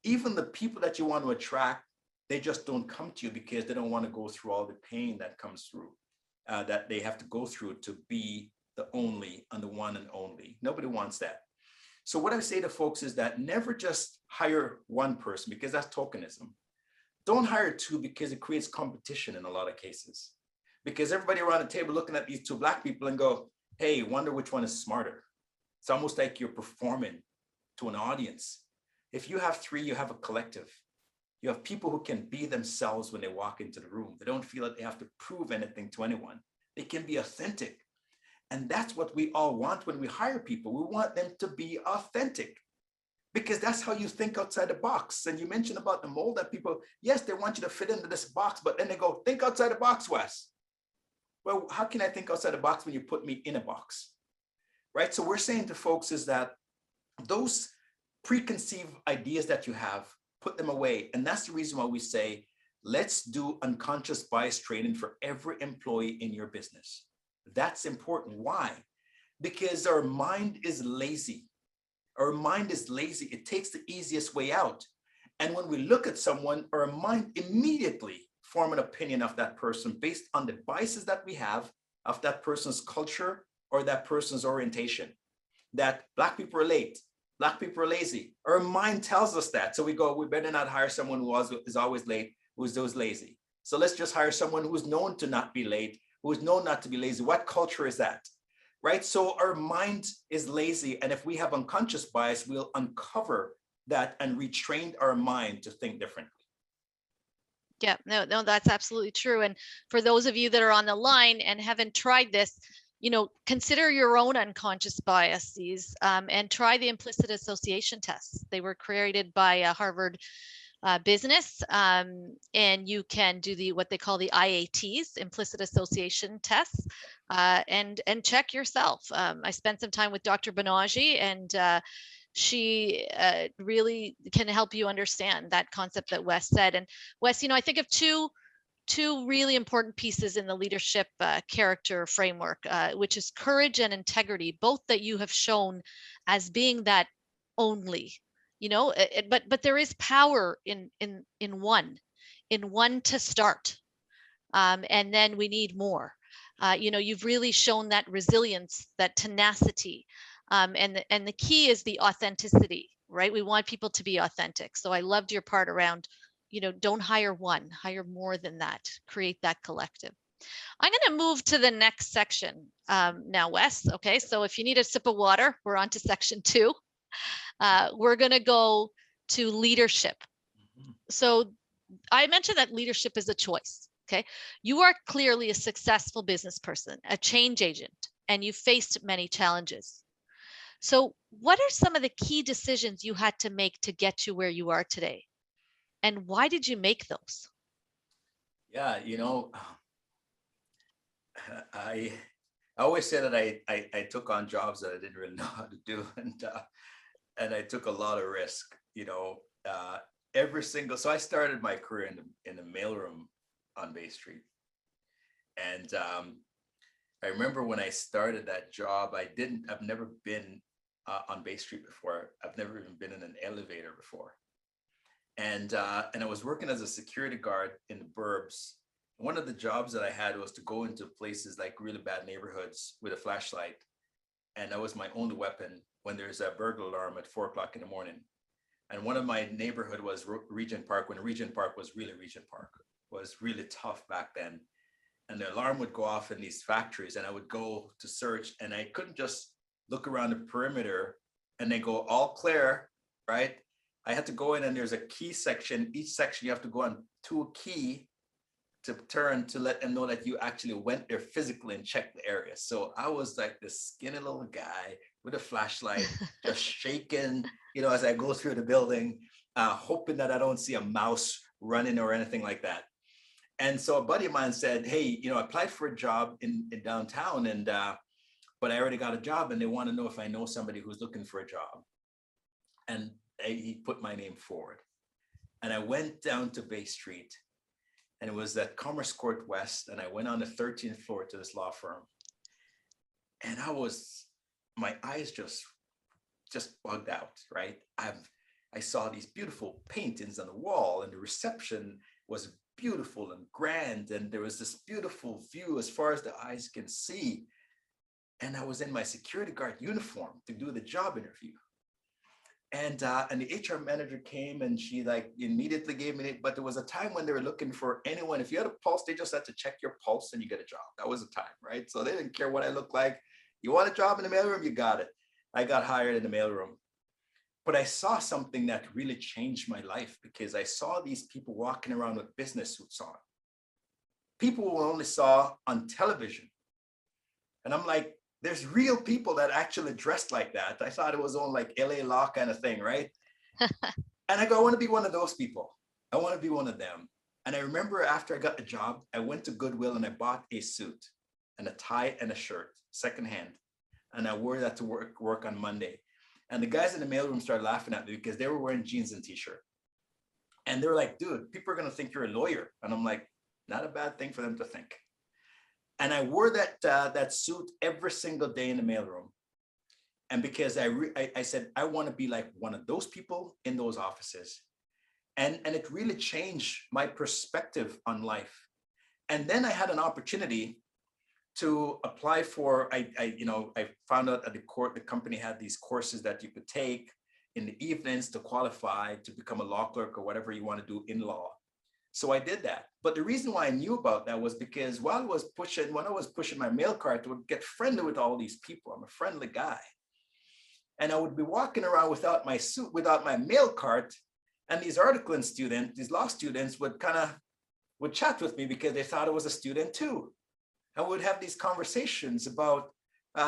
Even the people that you want to attract, they just don't come to you because they don't want to go through all the pain that comes through, that they have to go through to be the only and the one and only. Nobody wants that. So what I say to folks is that never just hire one person because that's tokenism. Don't hire two because it creates competition in a lot of cases. Because everybody around the table looking at these two Black people and go, hey, wonder which one is smarter. It's almost like you're performing to an audience. If you have three, you have a collective. You have people who can be themselves when they walk into the room. They don't feel that they have to prove anything to anyone. They can be authentic. And that's what we all want when we hire people. We want them to be authentic because that's how you think outside the box. And you mentioned about the mold that people, yes, they want you to fit into this box, but then they go, think outside the box, Wes. Well, how can I think outside the box when you put me in a box, right? So we're saying to folks is that those preconceived ideas that you have, put them away. And that's the reason why we say, let's do unconscious bias training for every employee in your business. That's important. Why? Because our mind is lazy. Our mind is lazy. It takes the easiest way out. And when we look at someone, our mind immediately form an opinion of that person based on the biases that we have of that person's culture or that person's orientation. That Black people are late, Black people are lazy. Our mind tells us that. So we go, we better not hire someone who is always late, who's always lazy. So let's just hire someone who's known to not be late, who is known not to be lazy. What culture is that, right? So our mind is lazy. And if we have unconscious bias, we'll uncover that and retrain our mind to think differently. Yeah, no, that's absolutely true. And for those of you that are on the line and haven't tried this, consider your own unconscious biases and try the implicit association tests. They were created by Harvard Business, and you can do what they call the IATs, implicit association tests, and check yourself. I spent some time with Dr. Banaji, and she really can help you understand that concept that Wes said. And Wes, I think of two really important pieces in the leadership character framework, which is courage and integrity, both that you have shown as being that only. But there is power in one to start, and then we need more. You've really shown that resilience, that tenacity, and the key is the authenticity, right? We want people to be authentic. So I loved your part around, don't hire one, hire more than that, create that collective. I'm going to move to the next section now, Wes. Okay, so if you need a sip of water, we're on to section 2. We're going to go to leadership. So I mentioned that leadership is a choice. Okay, you are clearly a successful business person, a change agent, and you faced many challenges. So what are some of the key decisions you had to make to get to where you are today? And why did you make those? Yeah, I always say that I took on jobs that I didn't really know how to do, and I took a lot of risk. So I started my career in the mailroom on Bay Street, and I remember when I started that job, I've never been on Bay Street before. I've never even been in an elevator before, And I was working as a security guard in the burbs. One of the jobs that I had was to go into places like really bad neighborhoods with a flashlight. And that was my only weapon when there's a burglar alarm at 4 o'clock in the morning. And one of my neighborhood was Regent Park, when Regent Park was really Regent Park, was really tough back then. And the alarm would go off in these factories and I would go to search and I couldn't just look around the perimeter and then go all clear, right? I had to go in and there's a key section. Each section you have to go on to a key to turn to let them know that you actually went there physically and checked the area. So I was like this skinny little guy with a flashlight, just shaking, you know, as I go through the building, hoping that I don't see a mouse running or anything like that. And so a buddy of mine said, hey, you know, I applied for a job in downtown, and but I already got a job and they want to know if I know somebody who's looking for a job. And he put my name forward. And I went down to Bay Street, and it was at Commerce Court West, and I went on the 13th floor to this law firm. And my eyes just bugged out, right? I saw these beautiful paintings on the wall, and the reception was beautiful and grand, and there was this beautiful view as far as the eyes can see. And I was in my security guard uniform to do the job interview. And the HR manager came and she like immediately gave me it, but there was a time when they were looking for anyone. If you had a pulse, they just had to check your pulse and you get a job. That was the time, right? So they didn't care what I looked like. You want a job in the mailroom, you got it. I got hired in the mailroom. But I saw something that really changed my life, because I saw these people walking around with business suits on. People who only saw on television. And I'm like, there's real people that actually dressed like that. I thought it was on like LA Law kind of thing, right? And I go, I want to be one of those people. I want to be one of them. And I remember after I got the job, I went to Goodwill and I bought a suit and a tie and a shirt, secondhand. And I wore that to work on Monday. And the guys in the mailroom started laughing at me because they were wearing jeans and t-shirt. And they were like, dude, people are going to think you're a lawyer. And I'm like, not a bad thing for them to think. And I wore that suit every single day in the mailroom. And because I said, I want to be like one of those people in those offices. And it really changed my perspective on life. And then I had an opportunity to apply for, I found out at the company had these courses that you could take in the evenings to qualify to become a law clerk or whatever you want to do in law. So I did that. But the reason why I knew about that was because when I was pushing my mail cart, I would get friendly with all these people. I'm a friendly guy. And I would be walking around without my suit, without my mail cart. And these articling students, these law students would chat with me because they thought I was a student too. And we would have these conversations about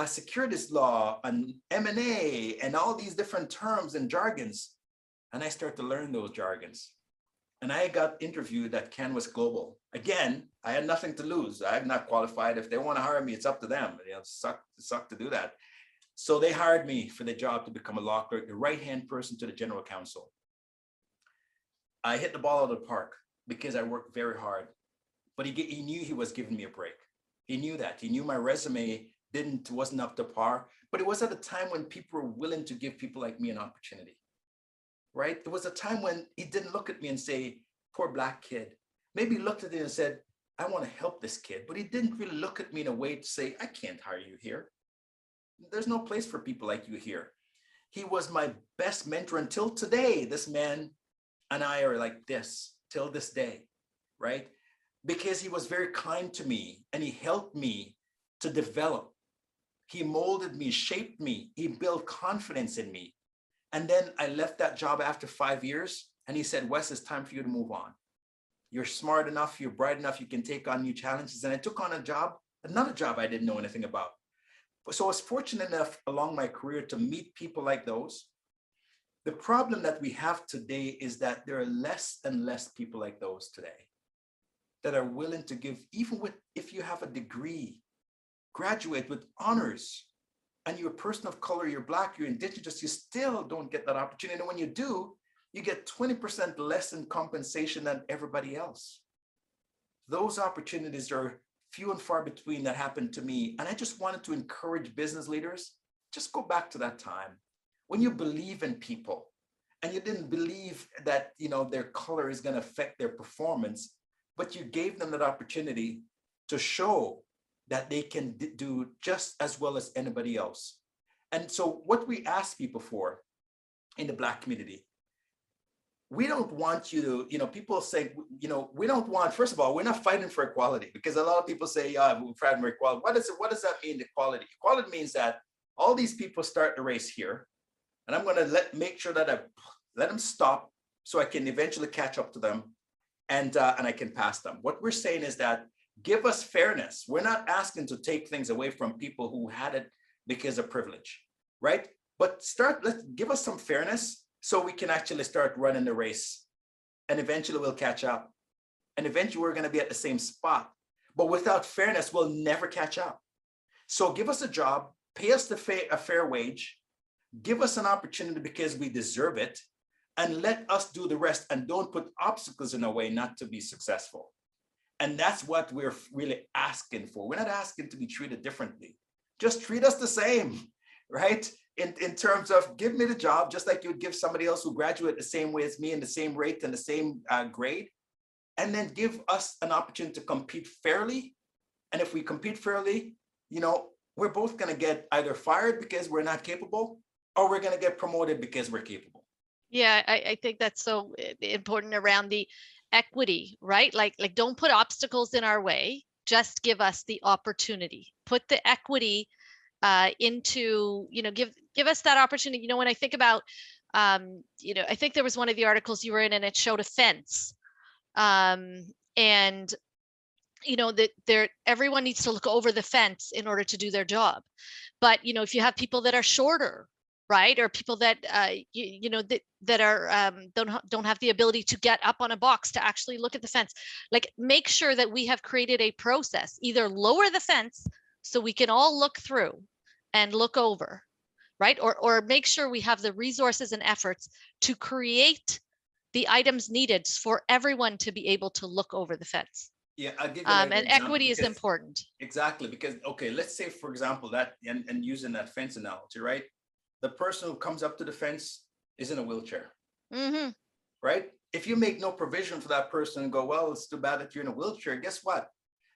securities law and M&A and all these different terms and jargons. And I started to learn those jargons. And I got interviewed at Canvas Global. Again, I had nothing to lose. I'm not qualified. If they want to hire me, it's up to them. It suck to do that. So they hired me for the job to become a law clerk, the right-hand person to the general counsel. I hit the ball out of the park because I worked very hard. But he knew he was giving me a break. He knew that. He knew my resume wasn't up to par. But it was at a time when people were willing to give people like me an opportunity. Right? There was a time when he didn't look at me and say, poor Black kid. Maybe he looked at me and said, I want to help this kid. But he didn't really look at me in a way to say, I can't hire you here. There's no place for people like you here. He was my best mentor until today. This man and I are like this till this day, right? Because he was very kind to me and he helped me to develop. He molded me, shaped me. He built confidence in me. And then I left that job after 5 years and he said, Wes, it's time for you to move on. You're smart enough, you're bright enough, you can take on new challenges. And I took on another job I didn't know anything about. So I was fortunate enough along my career to meet people like those. The problem that we have today is that there are less and less people like those today that are willing to give, even if you have a degree, graduate with honors, and you're a person of color, you're Black, you're Indigenous, you still don't get that opportunity. And when you do, you get 20% less in compensation than everybody else. Those opportunities are few and far between that happened to me. And I just wanted to encourage business leaders, just go back to that time when you believe in people and you didn't believe that, their color is going to affect their performance, but you gave them that opportunity to show that they can do just as well as anybody else. And so what we ask people for in the Black community, we don't want you to, people say, we don't want, first of all, we're not fighting for equality, because a lot of people say, yeah, we're fighting for equality. What does that mean, equality? Equality means that all these people start the race here, and I'm going to make sure that I let them stop so I can eventually catch up to them, and I can pass them. What we're saying is that give us fairness. We're not asking to take things away from people who had it because of privilege, right? But let's give us some fairness so we can actually start running the race, and eventually we'll catch up. And eventually we're going to be at the same spot. But without fairness, we'll never catch up. So give us a job, pay us a fair wage, give us an opportunity because we deserve it, and let us do the rest, and don't put obstacles in our way not to be successful. And that's what we're really asking for. We're not asking to be treated differently. Just treat us the same, right? In terms of give me the job, just like you would give somebody else who graduated the same way as me in the same rate and the same grade. And then give us an opportunity to compete fairly. And if we compete fairly, we're both going to get either fired because we're not capable, or we're going to get promoted because we're capable. Yeah, I think that's so important around the equity, right? Like don't put obstacles in our way, just give us the opportunity. Put the equity into, give us that opportunity. When I think about, I think there was one of the articles you were in, and it showed a fence. And that everyone needs to look over the fence in order to do their job. But if you have people that are shorter, right, or people that that are don't have the ability to get up on a box to actually look at the fence, like make sure that we have created a process. Either lower the fence so we can all look through and look over, right, or make sure we have the resources and efforts to create the items needed for everyone to be able to look over the fence. Yeah, I'll give you and equity is important. Exactly, because, okay, let's say, for example, that, and using that fence analogy, right? The person who comes up to the fence is in a wheelchair, right? If you make no provision for that person and go, well, it's too bad that you're in a wheelchair, guess what?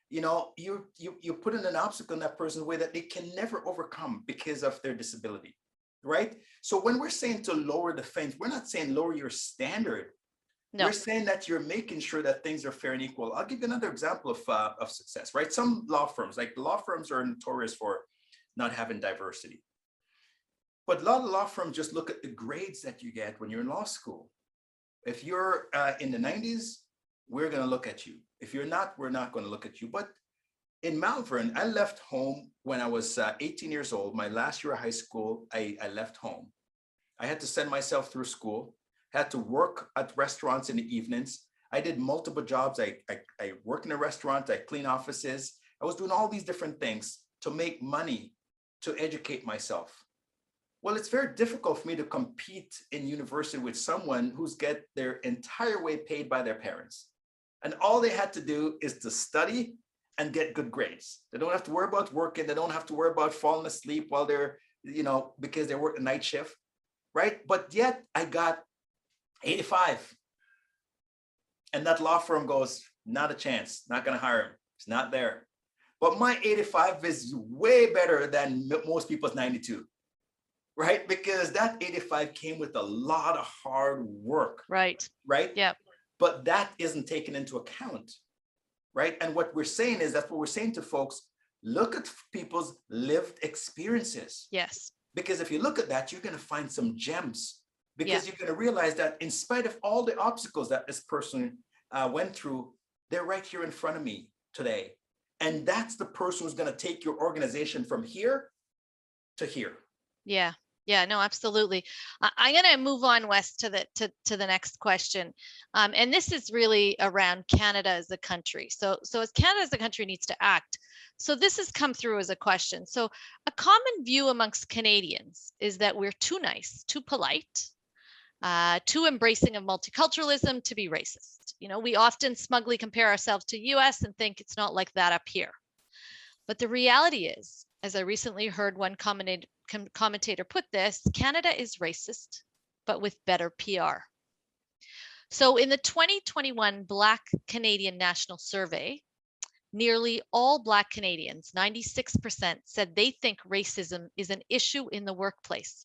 You put in an obstacle in that person's way that they can never overcome because of their disability, right? So when we're saying to lower the fence, we're not saying lower your standard. No. We're saying that you're making sure that things are fair and equal. I'll give you another example of success, right? Some law firms, like the law firms, are notorious for not having diversity. But a lot of law firms just look at the grades that you get when you're in law school. If you're in the 90s, we're going to look at you. If you're not, we're not going to look at you. But in Malvern, I left home when I was 18 years old. My last year of high school, I left home. I had to send myself through school, had to work at restaurants in the evenings. I did multiple jobs. I worked in a restaurant, I cleaned offices. I was doing all these different things to make money, to educate myself. Well, it's very difficult for me to compete in university with someone who's get their entire way paid by their parents. And all they had to do is to study and get good grades. They don't have to worry about working. They don't have to worry about falling asleep while they're, because they work the night shift, right? But yet I got 85. And that law firm goes, not a chance, not gonna hire him. It's not there. But my 85 is way better than most people's 92. Right? Because that 85 came with a lot of hard work. Right. Right? Yeah. But that isn't taken into account. Right? And what we're saying is, that's what we're saying to folks, look at people's lived experiences. Yes. Because if you look at that, you're going to find some gems. Because you're going to realize that in spite of all the obstacles that this person went through, they're right here in front of me today. And that's the person who's going to take your organization from here to here. Yeah. Yeah, no, absolutely. I'm going to move on, Wes, to the next question. And this is really around Canada as a country. So as Canada as a country needs to act. So this has come through as a question. So a common view amongst Canadians is that we're too nice, too polite, too embracing of multiculturalism to be racist. We often smugly compare ourselves to US and think it's not like that up here. But the reality is, as I recently heard one commentator put this, Canada is racist, but with better PR. So in the 2021 Black Canadian National Survey, nearly all Black Canadians, 96%, said they think racism is an issue in the workplace.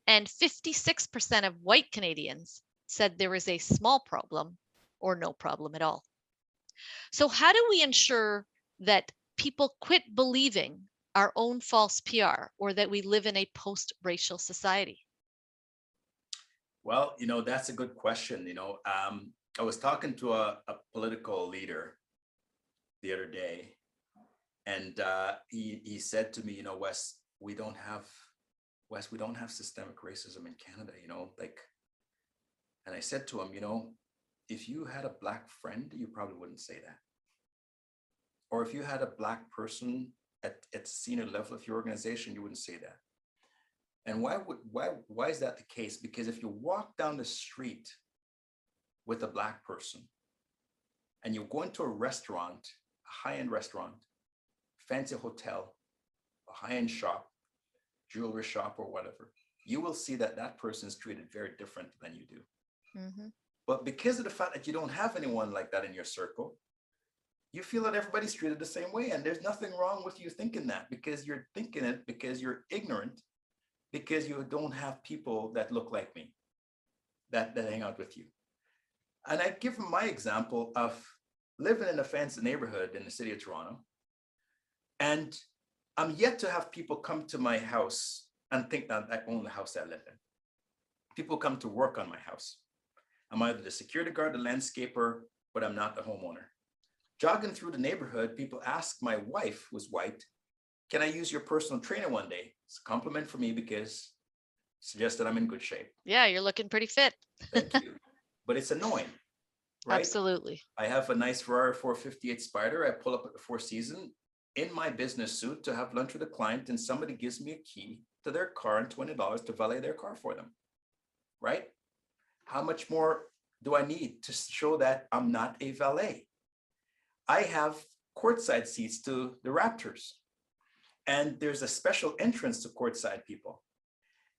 And 56% of white Canadians said there is a small problem or no problem at all. So how do we ensure that people quit believing our own false PR, or that we live in a post-racial society? Well, that's a good question. I was talking to a political leader the other day, and he said to me, Wes, we don't have systemic racism in Canada, and I said to him, if you had a Black friend, you probably wouldn't say that. Or if you had a Black person at the senior level of your organization, you wouldn't say that. And why is that the case? Because if you walk down the street with a Black person and you go into a restaurant, a high-end restaurant, fancy hotel, a high-end shop, jewelry shop or whatever, you will see that that person is treated very different than you do. Mm-hmm. But because of the fact that you don't have anyone like that in your circle, you feel that everybody's treated the same way. And there's nothing wrong with you thinking that, because you're thinking it because you're ignorant, because you don't have people that look like me, that hang out with you. And I give them my example of living in a fancy neighborhood in the city of Toronto. And I'm yet to have people come to my house and think that I own the house I live in. People come to work on my house. I'm either the security guard, the landscaper, but I'm not the homeowner. Jogging through the neighborhood, people ask my wife, who's white, can I use your personal trainer one day? It's a compliment for me because it suggests that I'm in good shape. Yeah, you're looking pretty fit. Thank you. But it's annoying, right? Absolutely. I have a nice Ferrari 458 Spider. I pull up at the Four Seasons in my business suit to have lunch with a client, and somebody gives me a key to their car and $20 to valet their car for them, right? How much more do I need to show that I'm not a valet? I have courtside seats to the Raptors, and there's a special entrance to courtside people.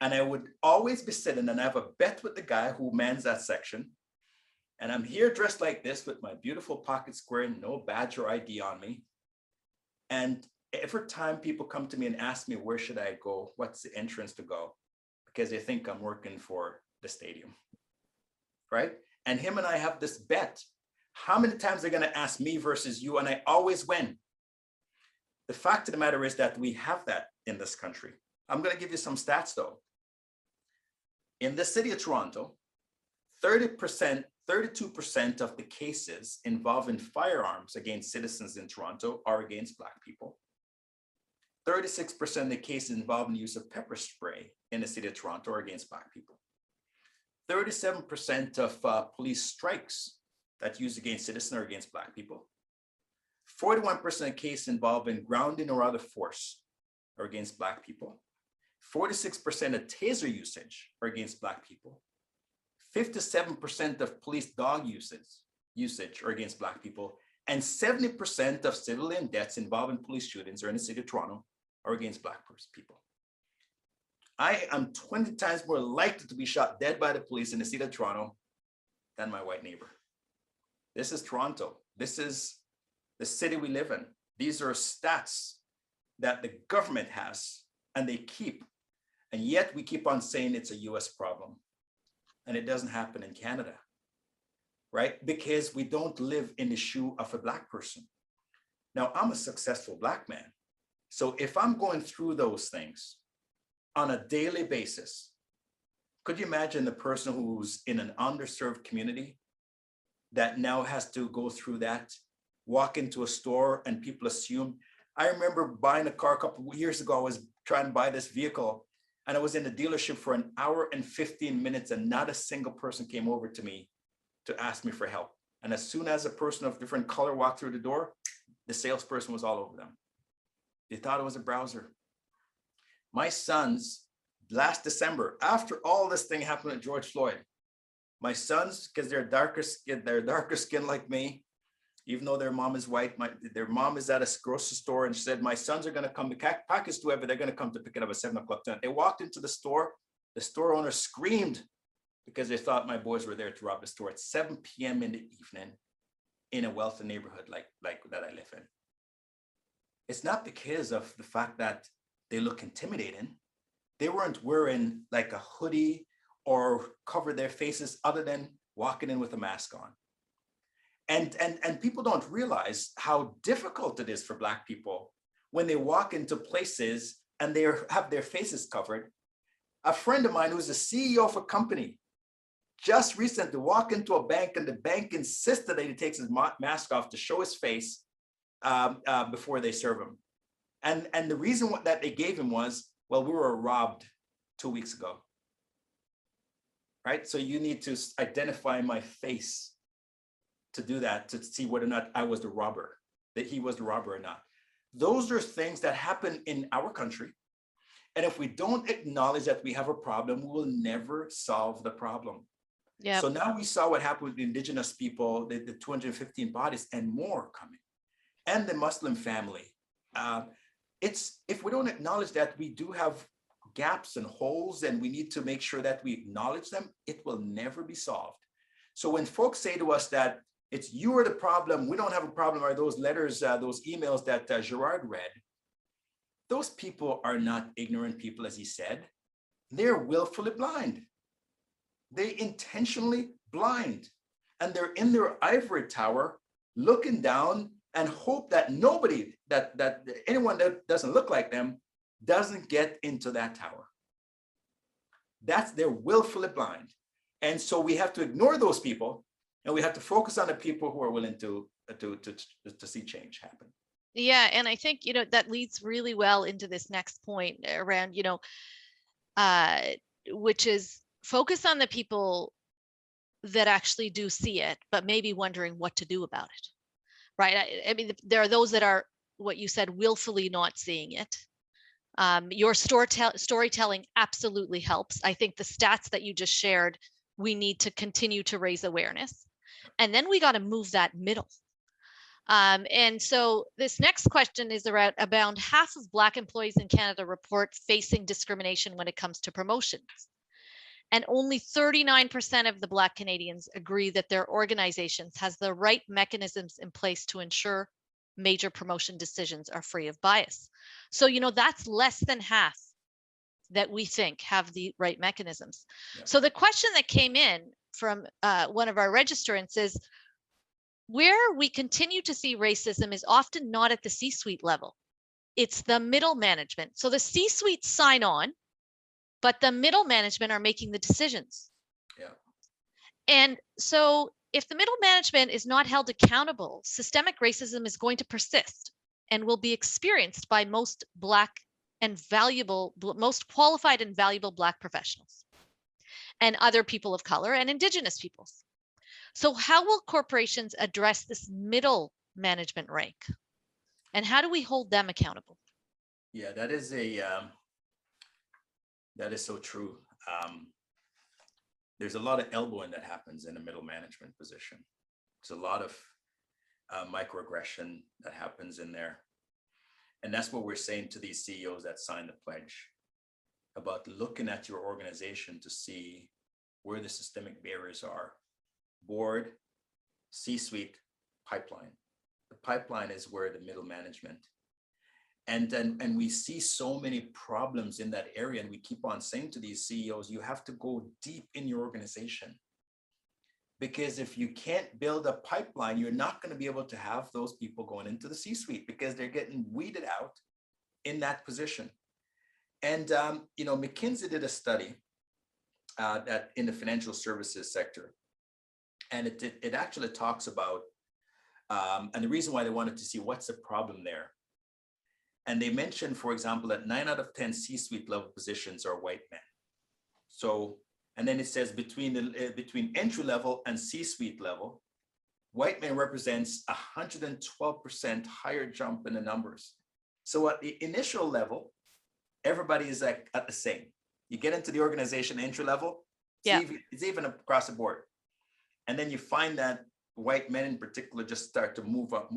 And I would always be sitting, and I have a bet with the guy who mans that section. And I'm here dressed like this with my beautiful pocket square, no badge or ID on me. And every time people come to me and ask me, where should I go? What's the entrance to go? Because they think I'm working for the stadium, right? And him and I have this bet. How many times they're going to ask me versus you? And I always win. The fact of the matter is that we have that in this country. I'm going to give you some stats though. In the city of Toronto, 32% of the cases involving firearms against citizens in Toronto are against Black people. 36% of the cases involving the use of pepper spray in the city of Toronto are against Black people. 37% of police strikes that used against citizens are against Black people. 41% of cases involving grounding or other force are against Black people. 46% of taser usage are against Black people. 57% of police dog usage are against Black people. And 70% of civilian deaths involving police shootings are in the city of Toronto are against Black people. I am 20 times more likely to be shot dead by the police in the city of Toronto than my white neighbor. This is Toronto. This is the city we live in. These are stats that the government has and they keep. And yet we keep on saying it's a US problem. And it doesn't happen in Canada, right? Because we don't live in the shoe of a Black person. Now, I'm a successful Black man. So if I'm going through those things on a daily basis, could you imagine the person who's in an underserved community that now has to go through that, walk into a store and people assume? I remember buying a car a couple of years ago. I was trying to buy this vehicle and I was in the dealership for an hour and 15 minutes and not a single person came over to me to ask me for help. And as soon as a person of different color walked through the door, the salesperson was all over them. They thought it was a browser. My sons, last December, after all this thing happened with George Floyd, my sons, because they're darker skin like me, even though their mom is white, their mom is at a grocery store and she said, my sons are going to come to package whoever, they're going to come to pick it up at 7 o'clock tonight. They walked into the store The store owner screamed because they thought my boys were there to rob the store at 7 p.m. in the evening in a wealthy neighborhood like that I live in. It's not because of the fact that they look intimidating. They weren't wearing like a hoodie or cover their faces other than walking in with a mask on. And people don't realize how difficult it is for Black people when they walk into places and they have their faces covered. A friend of mine who's the CEO of a company just recently walked into a bank, and the bank insisted that he takes his mask off to show his face before they serve him. And the reason that they gave him was, well, we were robbed 2 weeks ago, right? So you need to identify my face to do that, to see whether or not I was the robber, that he was the robber or not. Those are things that happen in our country. And if we don't acknowledge that we have a problem, we will never solve the problem. Yep. So now we saw what happened with the indigenous people, the 215 bodies and more coming, and the Muslim family. If we don't acknowledge that we do have gaps and holes, and we need to make sure that we acknowledge them, it will never be solved. So when folks say to us that it's you are the problem, we don't have a problem, or those letters, those emails that Gerard read, those people are not ignorant people, as he said. They're willfully blind. They intentionally blind, and they're in their ivory tower looking down and hope that nobody, that anyone that doesn't look like them doesn't get into that tower. They're willfully blind. And so we have to ignore those people, and we have to focus on the people who are willing to see change happen. Yeah, and I think, that leads really well into this next point around, which is focus on the people that actually do see it, but maybe wondering what to do about it, right? I mean, there are those that are, what you said, willfully not seeing it. Your storytelling absolutely helps. I think the stats that you just shared, we need to continue to raise awareness. And then we got to move that middle. And so this next question is about half of Black employees in Canada report facing discrimination when it comes to promotions. And only 39% of the Black Canadians agree that their organizations has the right mechanisms in place to ensure major promotion decisions are free of bias. So, that's less than half that we think have the right mechanisms. Yeah. So the question that came in from one of our registrants is, where we continue to see racism is often not at the C-suite level. It's the middle management. So the C-suite sign on, but the middle management are making the decisions. Yeah. And so if the middle management is not held accountable, systemic racism is going to persist and will be experienced by most Black and valuable, most qualified and valuable Black professionals and other people of color and Indigenous peoples. So how will corporations address this middle management rank? And how do we hold them accountable? Yeah, that is so true. There's a lot of elbowing that happens in a middle management position. There's a lot of microaggression that happens in there. And that's what we're saying to these CEOs that signed the pledge, about looking at your organization to see where the systemic barriers are. Board, C-suite, pipeline. The pipeline is where the middle management. And we see so many problems in that area, and we keep on saying to these CEOs, you have to go deep in your organization. Because if you can't build a pipeline, you're not going to be able to have those people going into the C-suite, because they're getting weeded out in that position. And McKinsey did a study that in the financial services sector, and it actually talks about, and the reason why they wanted to see what's the problem there. And they mentioned, for example, that 9 out of 10 C-suite level positions are white men. So, and then it says between entry level and C-suite level, white men represents 112% higher jump in the numbers. So at the initial level, everybody is like at the same. You get into the organization entry level, it's even across the board. And then you find that white men in particular just start to move up.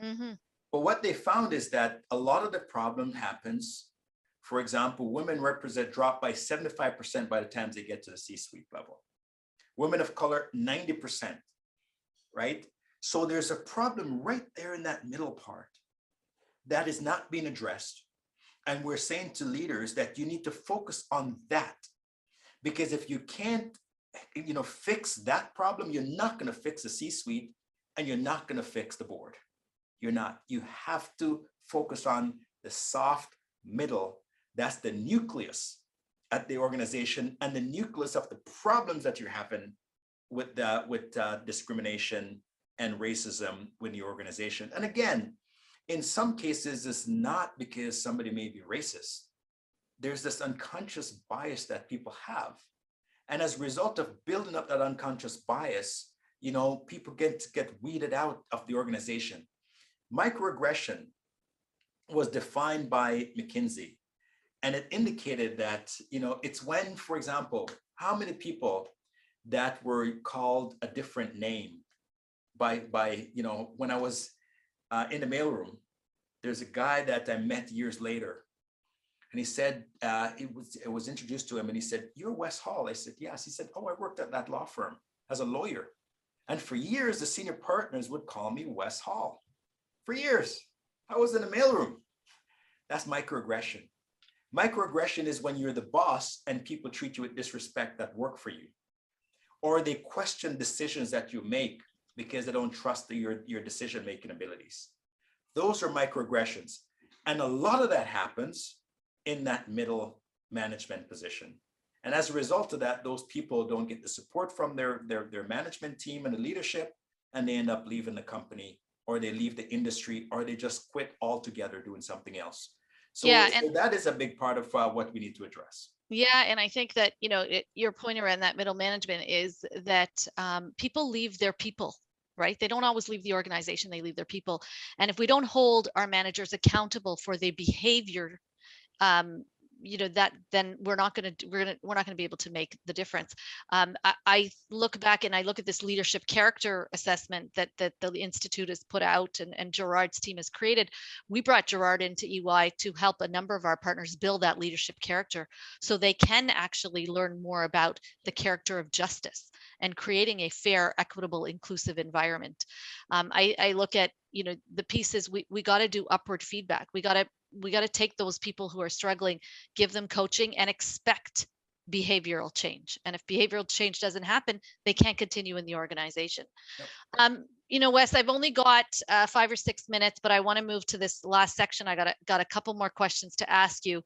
Mm-hmm. But what they found is that a lot of the problem happens For example, women represent drop by 75% by the time they get to the C-suite level. Women of color, 90%, right? So there's a problem right there in that middle part that is not being addressed. And we're saying to leaders that you need to focus on that, because if you can't, fix that problem, you're not going to fix the C-suite and you're not going to fix the board. You're not. You have to focus on the soft middle. That's the nucleus at the organization and the nucleus of the problems that you're having with discrimination and racism within the organization. And again, in some cases, it's not because somebody may be racist. There's this unconscious bias that people have. And as a result of building up that unconscious bias, people get weeded out of the organization. Microaggression was defined by McKinsey, and it indicated that, it's when, for example, how many people that were called a different name by when I was in the mailroom, there's a guy that I met years later, and he said, it was introduced to him, and he said, "You're Wes Hall." I said, "Yes." He said, "Oh, I worked at that law firm as a lawyer. And for years, the senior partners would call me Wes Hall. For years, I was in the mailroom." That's microaggression. Microaggression is when you're the boss and people treat you with disrespect that work for you, or they question decisions that you make because they don't trust your decision-making abilities. Those are microaggressions. And a lot of that happens in that middle management position. And as a result of that, those people don't get the support from their management team and the leadership, and they end up leaving the company, or they leave the industry, or they just quit altogether doing something else. So, so that is a big part of what we need to address. Yeah, and I think that, your point around that middle management is that people leave their people, right? They don't always leave the organization, they leave their people. And if we don't hold our managers accountable for their behavior, that then we're not going to be able to make the difference. I look back and I look at this leadership character assessment that the Institute has put out and Gerard's team has created. We brought Gerard into EY to help a number of our partners build that leadership character so they can actually learn more about the character of justice and creating a fair, equitable, inclusive environment. I look at, the pieces, we got to do upward feedback. We got to take those people who are struggling, give them coaching, and expect behavioral change. And if behavioral change doesn't happen, they can't continue in the organization. Yep. Wes, I've only got 5 or 6 minutes, but I want to move to this last section. I got a couple more questions to ask you.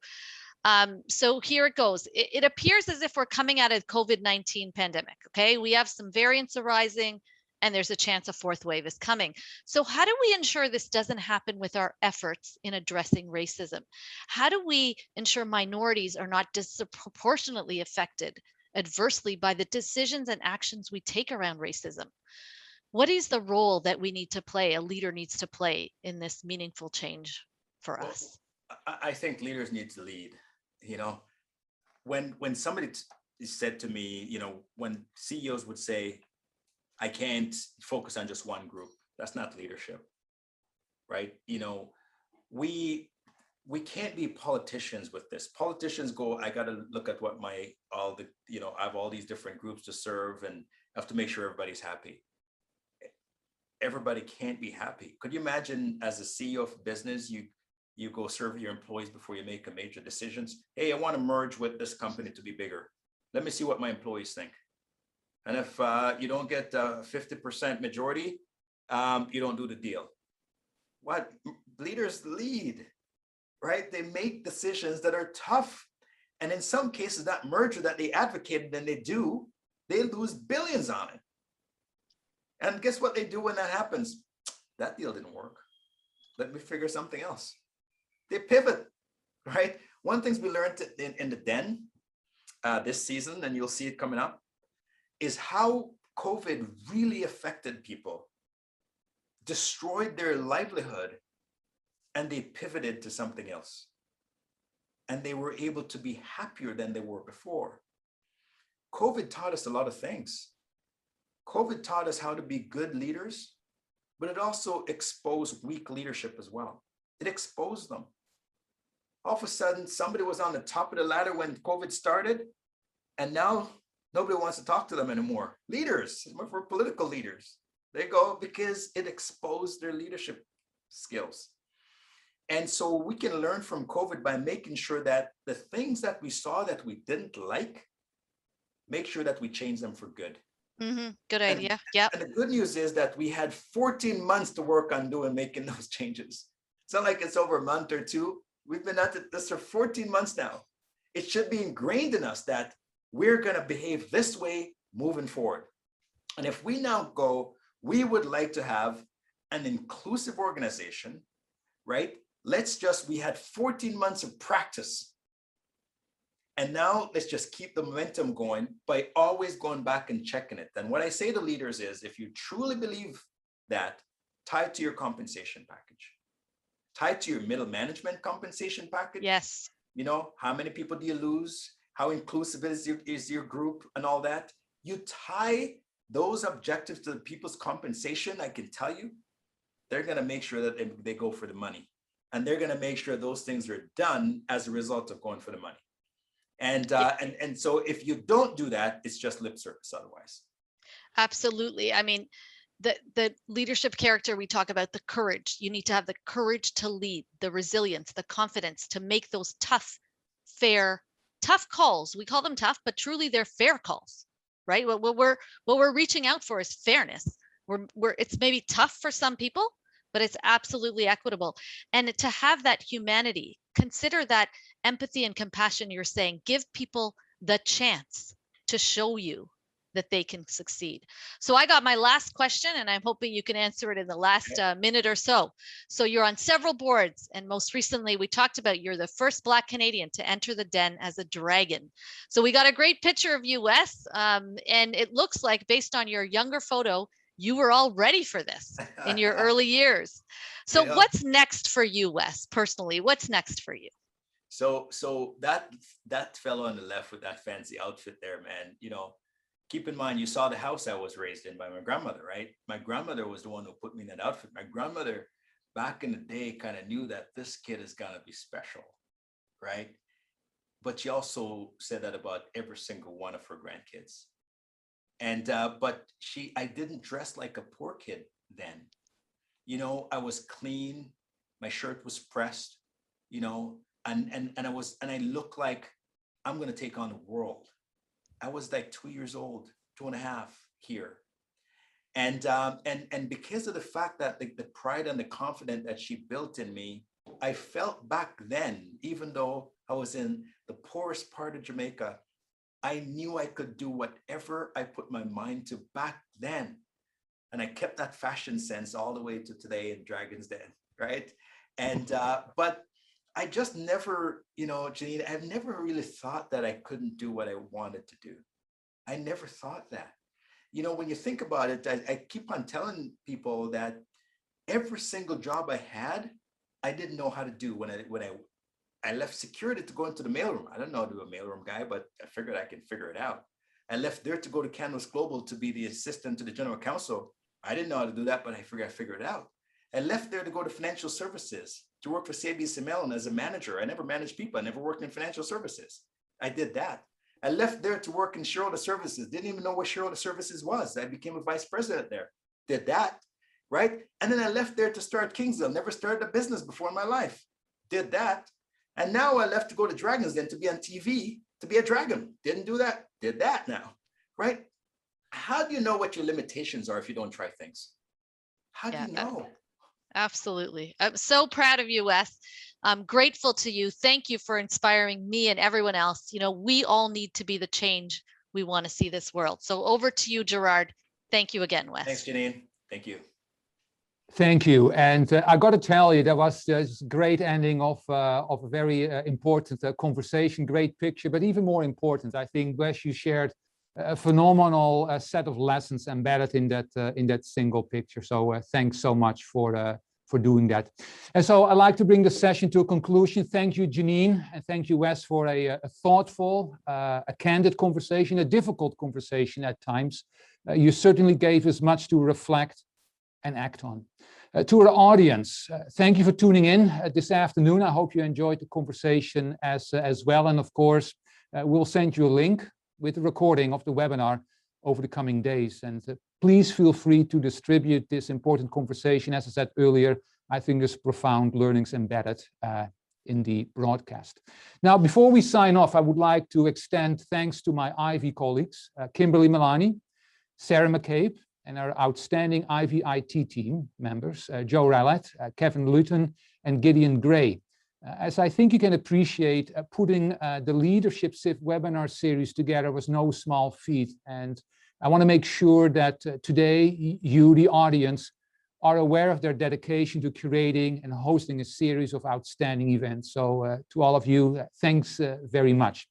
So here it goes. It appears as if we're coming out of COVID-19 pandemic. Okay, we have some variants arising, and there's a chance a fourth wave is coming. So how do we ensure this doesn't happen with our efforts in addressing racism? How do we ensure minorities are not disproportionately affected adversely by the decisions and actions we take around racism? What is the role that we need to play, a leader needs to play in this meaningful change for us? I think leaders need to lead. When somebody said to me, when CEOs would say, "I can't focus on just one group," that's not leadership, right? We can't be politicians with this. Politicians go, "I got to look at what I have all these different groups to serve and I have to make sure everybody's happy." Everybody can't be happy. Could you imagine, as a CEO of business, you go serve your employees before you make a major decisions? "Hey, I want to merge with this company to be bigger. Let me see what my employees think. And if you don't get a 50% majority, you don't do the deal." What? Leaders lead, right? They make decisions that are tough. And in some cases, that merger that they advocated and they lose billions on it. And guess what they do when that happens? "That deal didn't work. Let me figure something else." They pivot, right? One thing we learned in the Den this season, and you'll see it coming up, is how COVID really affected people, destroyed their livelihood, and they pivoted to something else. And they were able to be happier than they were before. COVID taught us a lot of things. COVID taught us how to be good leaders, but it also exposed weak leadership as well. It exposed them. all of a sudden somebody was on the top of the ladder when COVID started, and now nobody wants to talk to them anymore. Leaders, for political leaders, they go because it exposed their leadership skills. And so we can learn from COVID by making sure that the things that we saw that we didn't like, make sure that we change them for good. Good idea. Yeah. And the good news is that we had 14 months to work on making those changes. It's not like it's over a month or two. We've been at this for 14 months now. It should be ingrained in us that we're going to behave this way moving forward. And if we now go, we would like to have an inclusive organization, right? We had 14 months of practice. And now let's just keep the momentum going by always going back and checking it. And what I say to leaders is, if you truly believe that, tie it to your compensation package, tie it to your middle management compensation package. Yes. You know, how many people do you lose? How inclusive is your group and all that? You tie those objectives to the people's compensation, I can tell you, they're going to make sure that they go for the money. And they're going to make sure those things are done as a result of going for the money. And so if you don't do that, it's just lip service otherwise. Absolutely. I mean, the leadership character, we talk about the courage. You need to have the courage to lead, the resilience, the confidence to make those tough, fair, tough calls. We call them tough, but truly they're fair calls, right? What we're reaching out for is fairness. It's maybe tough for some people, but it's absolutely equitable. And to have that humanity, consider that empathy and compassion you're saying, give people the chance to show you that they can succeed. So I got my last question, and I'm hoping you can answer it in the last minute or so. So you're on several boards, and most recently we talked about you're the first Black Canadian to enter the den as a dragon. So we got a great picture of you, Wes, and it looks like, based on your younger photo, you were all ready for this in your early years. So what's next for you, Wes, personally? What's next for you? So that fellow on the left with that fancy outfit there, man, you know, keep in mind, you saw the house I was raised in by my grandmother, right? My grandmother was the one who put me in that outfit. My grandmother back in the day kind of knew that this kid is gonna be special, right? But she also said that about every single one of her grandkids. And but I didn't dress like a poor kid then. You know, I was clean, my shirt was pressed, you know, and I looked like I'm gonna take on the world. I was like 2 years old, 2.5 here. And because of the fact that the pride and the confidence that she built in me, I felt back then, even though I was in the poorest part of Jamaica, I knew I could do whatever I put my mind to back then. And I kept that fashion sense all the way to today in Dragon's Den, right? And, but I just never, you know, Jeannine, I've never really thought that I couldn't do what I wanted to do. I never thought that. You know, when you think about it, I keep on telling people that every single job I had, I didn't know how to do when I left security to go into the mailroom. I don't know how to do a mailroom guy, but I figured I can figure it out. I left there to go to Canvas Global to be the assistant to the general counsel. I didn't know how to do that, but I figured it out. I left there to go to financial services, to work for CIBC as a manager. I never managed people. I never worked in financial services. I did that. I left there to work in shareholder services. Didn't even know what shareholder services was. I became a vice president there. Did that, right? And then I left there to start Kingsdale. Never started a business before in my life. Did that. And now I left to go to Dragon's Den to be on TV, to be a dragon. Didn't do that. Did that now, right? How do you know what your limitations are if you don't try things? How do you know? Absolutely. I'm so proud of you, Wes. I'm grateful to you. Thank you for inspiring me and everyone else. You know, we all need to be the change we want to see this world. So over to you, Gerard. Thank you again, Wes. Thanks, Jeannine. Thank you. Thank you. And I got to tell you, that was just a great ending of a very important conversation, great picture, but even more important, I think, Wes, you shared a phenomenal set of lessons embedded in that single picture. So thanks so much for doing that. And so I'd like to bring the session to a conclusion. Thank you, Jeannine, and thank you, Wes, for a thoughtful, a candid conversation, a difficult conversation at times. You certainly gave us much to reflect and act on. To our audience, thank you for tuning in this afternoon. I hope you enjoyed the conversation as well. And of course, we'll send you a link with the recording of the webinar over the coming days. And please feel free to distribute this important conversation. As I said earlier, I think there's profound learnings embedded in the broadcast. Now, before we sign off, I would like to extend thanks to my Ivey colleagues, Kimberly Milani, Sarah McCabe, and our outstanding Ivey IT team members, Joe Rallett, Kevin Luton, and Gideon Gray. As I think you can appreciate, putting the Leadership Civ webinar series together was no small feat. And I want to make sure that today you, the audience, are aware of their dedication to curating and hosting a series of outstanding events. So to all of you, thanks very much.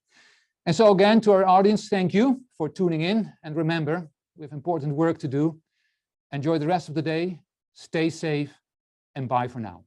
And so again, to our audience, thank you for tuning in. And remember, we have important work to do. Enjoy the rest of the day, stay safe, and bye for now.